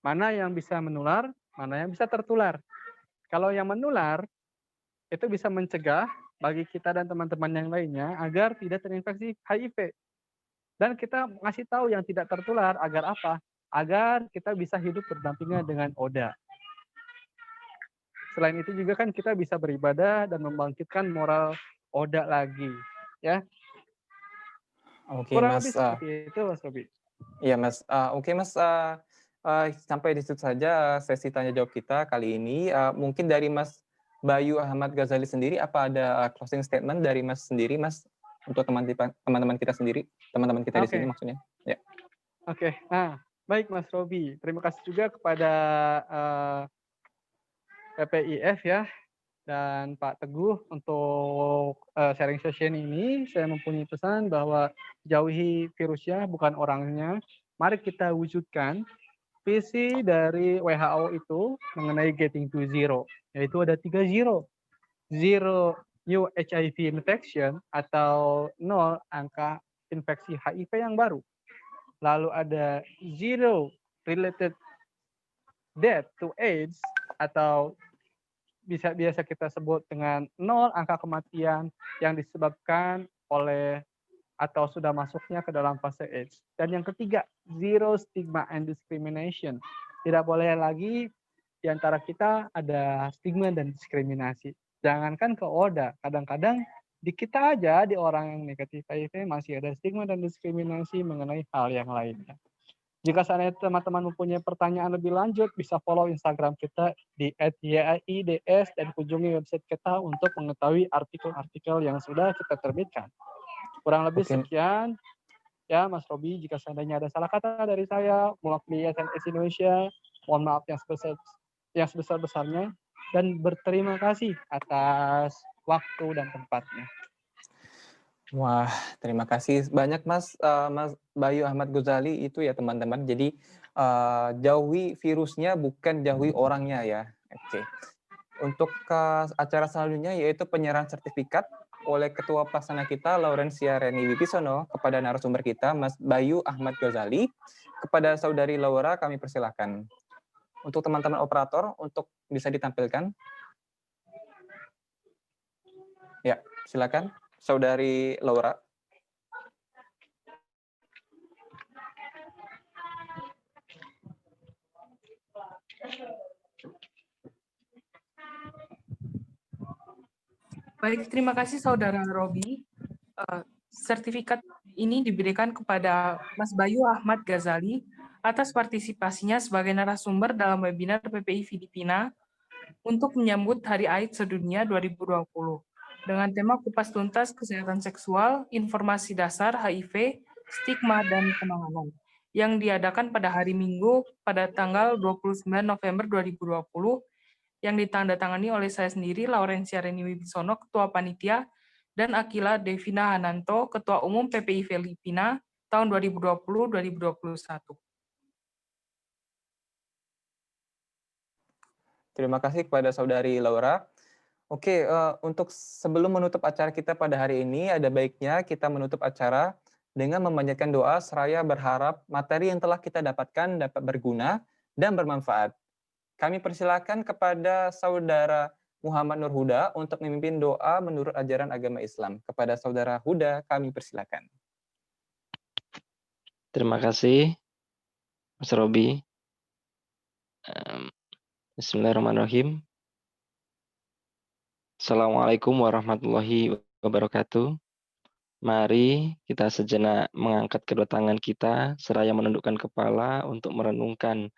mana yang bisa menular, mana yang bisa tertular. Kalau yang menular, itu bisa mencegah bagi kita dan teman-teman yang lainnya agar tidak terinfeksi HIV. Dan kita ngasih tahu yang tidak tertular agar apa? Agar kita bisa hidup berdampingan dengan ODA. Selain itu juga kan kita bisa beribadah dan membangkitkan moral ODA lagi, ya. Oke, Kurang Mas. lebih seperti itu, Mas Robi. Iya, Mas. Oke, Mas. Sampai di situ saja sesi tanya jawab kita kali ini. Mungkin dari Mas Bayu Ahmad Ghazali sendiri, apa ada closing statement dari Mas sendiri, Mas, untuk teman-teman kita sendiri, teman-teman kita di sini maksudnya? Ya. Oke. Nah, baik Mas Robi. Terima kasih juga kepada PPIF ya dan Pak Teguh untuk sharing session ini. Saya mempunyai pesan bahwa jauhi virusnya bukan orangnya. Mari kita wujudkan visi dari WHO itu mengenai getting to zero, yaitu ada 3 zero. Zero new HIV infection atau 0 angka infeksi HIV yang baru. Lalu ada zero related death to AIDS atau biasa kita sebut dengan 0 angka kematian yang disebabkan oleh atau sudah masuknya ke dalam fase AIDS. Dan yang ketiga, zero stigma and discrimination. Tidak boleh lagi di antara kita ada stigma dan diskriminasi. Jangankan ke ODA, kadang-kadang di kita aja, di orang yang negatif HIV masih ada stigma dan diskriminasi mengenai hal yang lainnya. Jika seandainya teman-teman mempunyai pertanyaan lebih lanjut, bisa follow Instagram kita di @yids dan kunjungi website kita untuk mengetahui artikel-artikel yang sudah kita terbitkan. Kurang lebih sekian ya Mas Robi, jika seandainya ada salah kata dari saya mewakili SNS Indonesia, mohon maaf yang yang sebesar-besarnya dan berterima kasih atas waktu dan tempatnya. Wah, terima kasih banyak Mas Bayu Ahmad Ghazali itu ya teman-teman. Jadi jauhi virusnya bukan jauhi orangnya ya. Oke. Untuk acara selanjutnya yaitu penyerahan sertifikat oleh Ketua Pelaksana kita Laurencia Reni Wibisono kepada narasumber kita Mas Bayu Ahmad Ghazali. Kepada Saudari Laura kami persilahkan. Untuk teman-teman operator untuk bisa ditampilkan. Ya, silakan Saudari Laura. Baik, terima kasih Saudara Robi. Sertifikat ini diberikan kepada Mas Bayu Ahmad Ghazali atas partisipasinya sebagai narasumber dalam webinar PPI Filipina untuk menyambut Hari AIDS Sedunia 2020 dengan tema kupas tuntas kesehatan seksual, informasi dasar HIV, stigma, dan penanganan yang diadakan pada hari Minggu pada tanggal 29 November 2020 yang ditandatangani oleh saya sendiri, Laurencia Reni Wibisono, Ketua Panitia, dan Akila Devina Hananto, Ketua Umum PPI Filipina tahun 2020-2021. Terima kasih kepada Saudari Laura. Oke, untuk sebelum menutup acara kita pada hari ini, ada baiknya kita menutup acara dengan memanjatkan doa seraya berharap materi yang telah kita dapatkan dapat berguna dan bermanfaat. Kami persilakan kepada Saudara Muhammad Nur Huda untuk memimpin doa menurut ajaran agama Islam. Kepada Saudara Huda, kami persilakan. Terima kasih, Mas Robi. Bismillahirrahmanirrahim. Assalamualaikum warahmatullahi wabarakatuh. Mari kita sejenak mengangkat kedua tangan kita, seraya menundukkan kepala untuk merenungkan,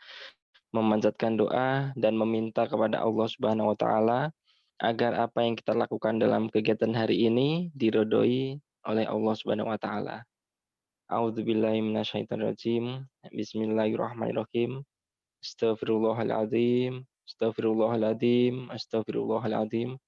memanjatkan doa, dan meminta kepada Allah Subhanahu wa Ta'ala agar apa yang kita lakukan dalam kegiatan hari ini diridhoi oleh Allah Subhanahu wa Ta'ala. A'udzubillahi minasyaitonirrajim. Bismillahirrahmanirrahim. Astaghfirullahaladzim. Astaghfirullahaladzim. Astaghfirullahaladzim.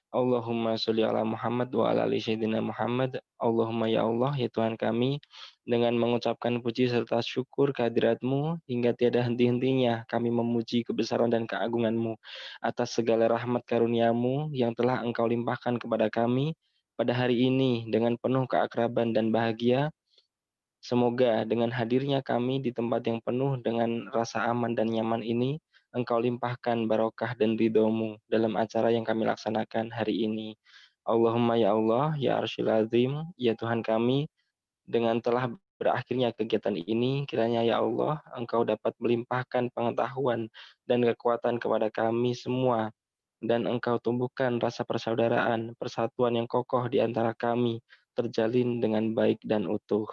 Allahumma sholli ala Muhammad wa ala ali sayyidina Muhammad. Allahumma ya Allah, ya Tuhan kami, dengan mengucapkan puji serta syukur kehadirat-Mu hingga tiada henti-hentinya kami memuji kebesaran dan keagungan-Mu atas segala rahmat karunia-Mu yang telah Engkau limpahkan kepada kami pada hari ini dengan penuh keakraban dan bahagia. Semoga dengan hadirnya kami di tempat yang penuh dengan rasa aman dan nyaman ini, Engkau limpahkan barokah dan ridho-Mu dalam acara yang kami laksanakan hari ini. Allahumma ya Allah, ya Arsyil Azim, ya Tuhan kami, dengan telah berakhirnya kegiatan ini, kiranya ya Allah, Engkau dapat melimpahkan pengetahuan dan kekuatan kepada kami semua, dan Engkau tumbuhkan rasa persaudaraan, persatuan yang kokoh di antara kami, terjalin dengan baik dan utuh.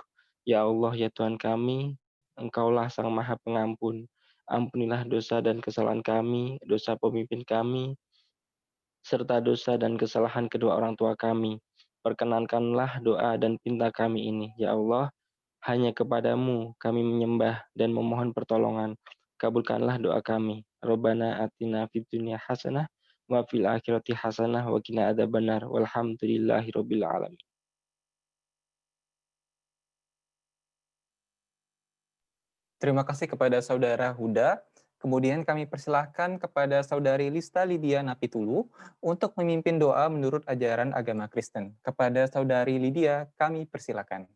Ya Allah, ya Tuhan kami, Engkaulah Sang Maha Pengampun. Ampunilah dosa dan kesalahan kami, dosa pemimpin kami, serta dosa dan kesalahan kedua orang tua kami. Perkenankanlah doa dan pinta kami ini. Ya Allah, hanya kepadamu kami menyembah dan memohon pertolongan. Kabulkanlah doa kami. Rabbana atina fid dunya hasanah wa fil akhirati hasanah wa qina adzabannar. Walhamdulillahirabbil alamin. Terima kasih kepada Saudara Huda. Kemudian kami persilahkan kepada Saudari Lista Lydia Napitulu untuk memimpin doa menurut ajaran agama Kristen. Kepada Saudari Lydia, kami persilahkan.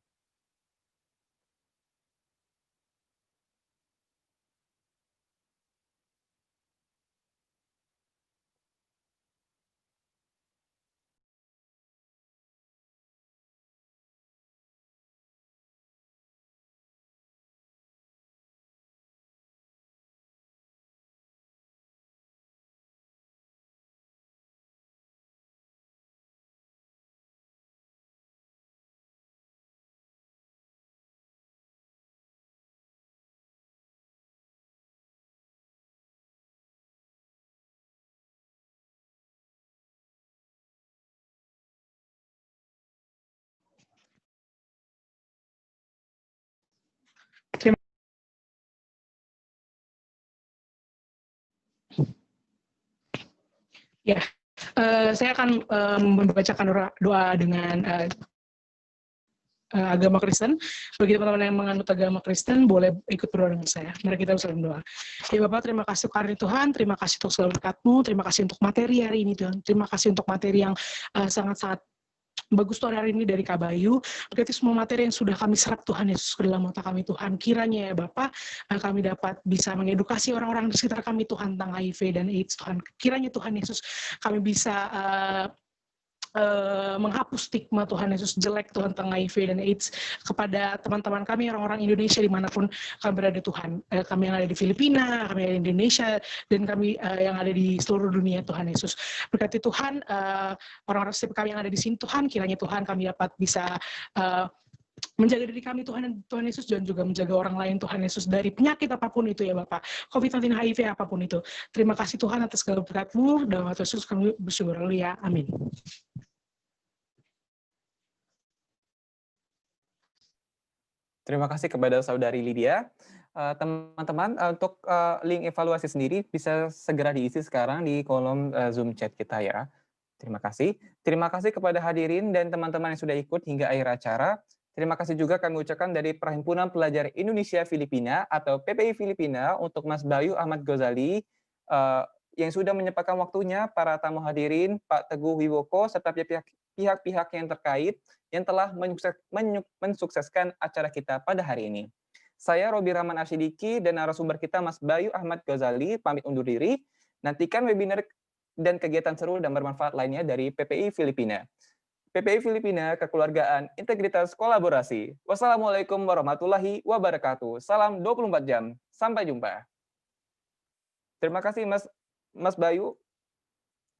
Ya, saya akan membacakan doa dengan agama Kristen. Bagi teman-teman yang menganut agama Kristen, boleh ikut berdoa dengan saya. Mari kita bersama doa. Ya Bapak, terima kasih karena Tuhan, terima kasih untuk segala berkat-Mu, terima kasih untuk materi hari ini Tuhan, terima kasih untuk materi yang sangat-sangat bagus Tuhan hari ini dari Kak Bayu. Berarti semua materi yang sudah kami serap Tuhan Yesus ke dalam otak kami Tuhan. Kiranya ya Bapak, kami dapat bisa mengedukasi orang-orang di sekitar kami Tuhan tentang HIV dan AIDS Tuhan. Kiranya Tuhan Yesus kami bisa menghapus stigma Tuhan Yesus jelek Tuhan tentang HIV dan AIDS kepada teman-teman kami orang-orang Indonesia dimanapun kami berada Tuhan, kami yang ada di Filipina, kami yang ada di Indonesia, dan kami yang ada di seluruh dunia Tuhan Yesus. Berkati Tuhan orang-orang setiap kami yang ada di sini Tuhan, kiranya Tuhan kami dapat bisa menjaga diri kami Tuhan Yesus, dan juga menjaga orang lain Tuhan Yesus dari penyakit apapun itu ya Bapak, COVID-19, HIV apapun itu. Terima kasih Tuhan atas segala berkat-Mu, dalam Tuhan Yesus kami bersyukur. Haleluya, amin. Terima kasih kepada Saudari Lydia. Teman-teman, untuk link evaluasi sendiri bisa segera diisi sekarang di kolom Zoom chat kita ya. Terima kasih. Terima kasih kepada hadirin dan teman-teman yang sudah ikut hingga akhir acara. Terima kasih juga kami ucapkan dari Perhimpunan Pelajar Indonesia Filipina atau PPI Filipina untuk Mas Bayu Ahmad Ghazali yang sudah menyempatkan waktunya, para tamu hadirin, Pak Teguh Wiwoko, serta pihak-pihak yang terkait yang telah mensukseskan acara kita pada hari ini. Saya Robi Rahman Arsyidiki dan narasumber kita Mas Bayu Ahmad Ghazali pamit undur diri. Nantikan webinar dan kegiatan seru dan bermanfaat lainnya dari PPI Filipina. PPI Filipina, Kekeluargaan, Integritas, Kolaborasi. Wassalamualaikum warahmatullahi wabarakatuh. Salam 24 jam. Sampai jumpa. Terima kasih Mas Bayu.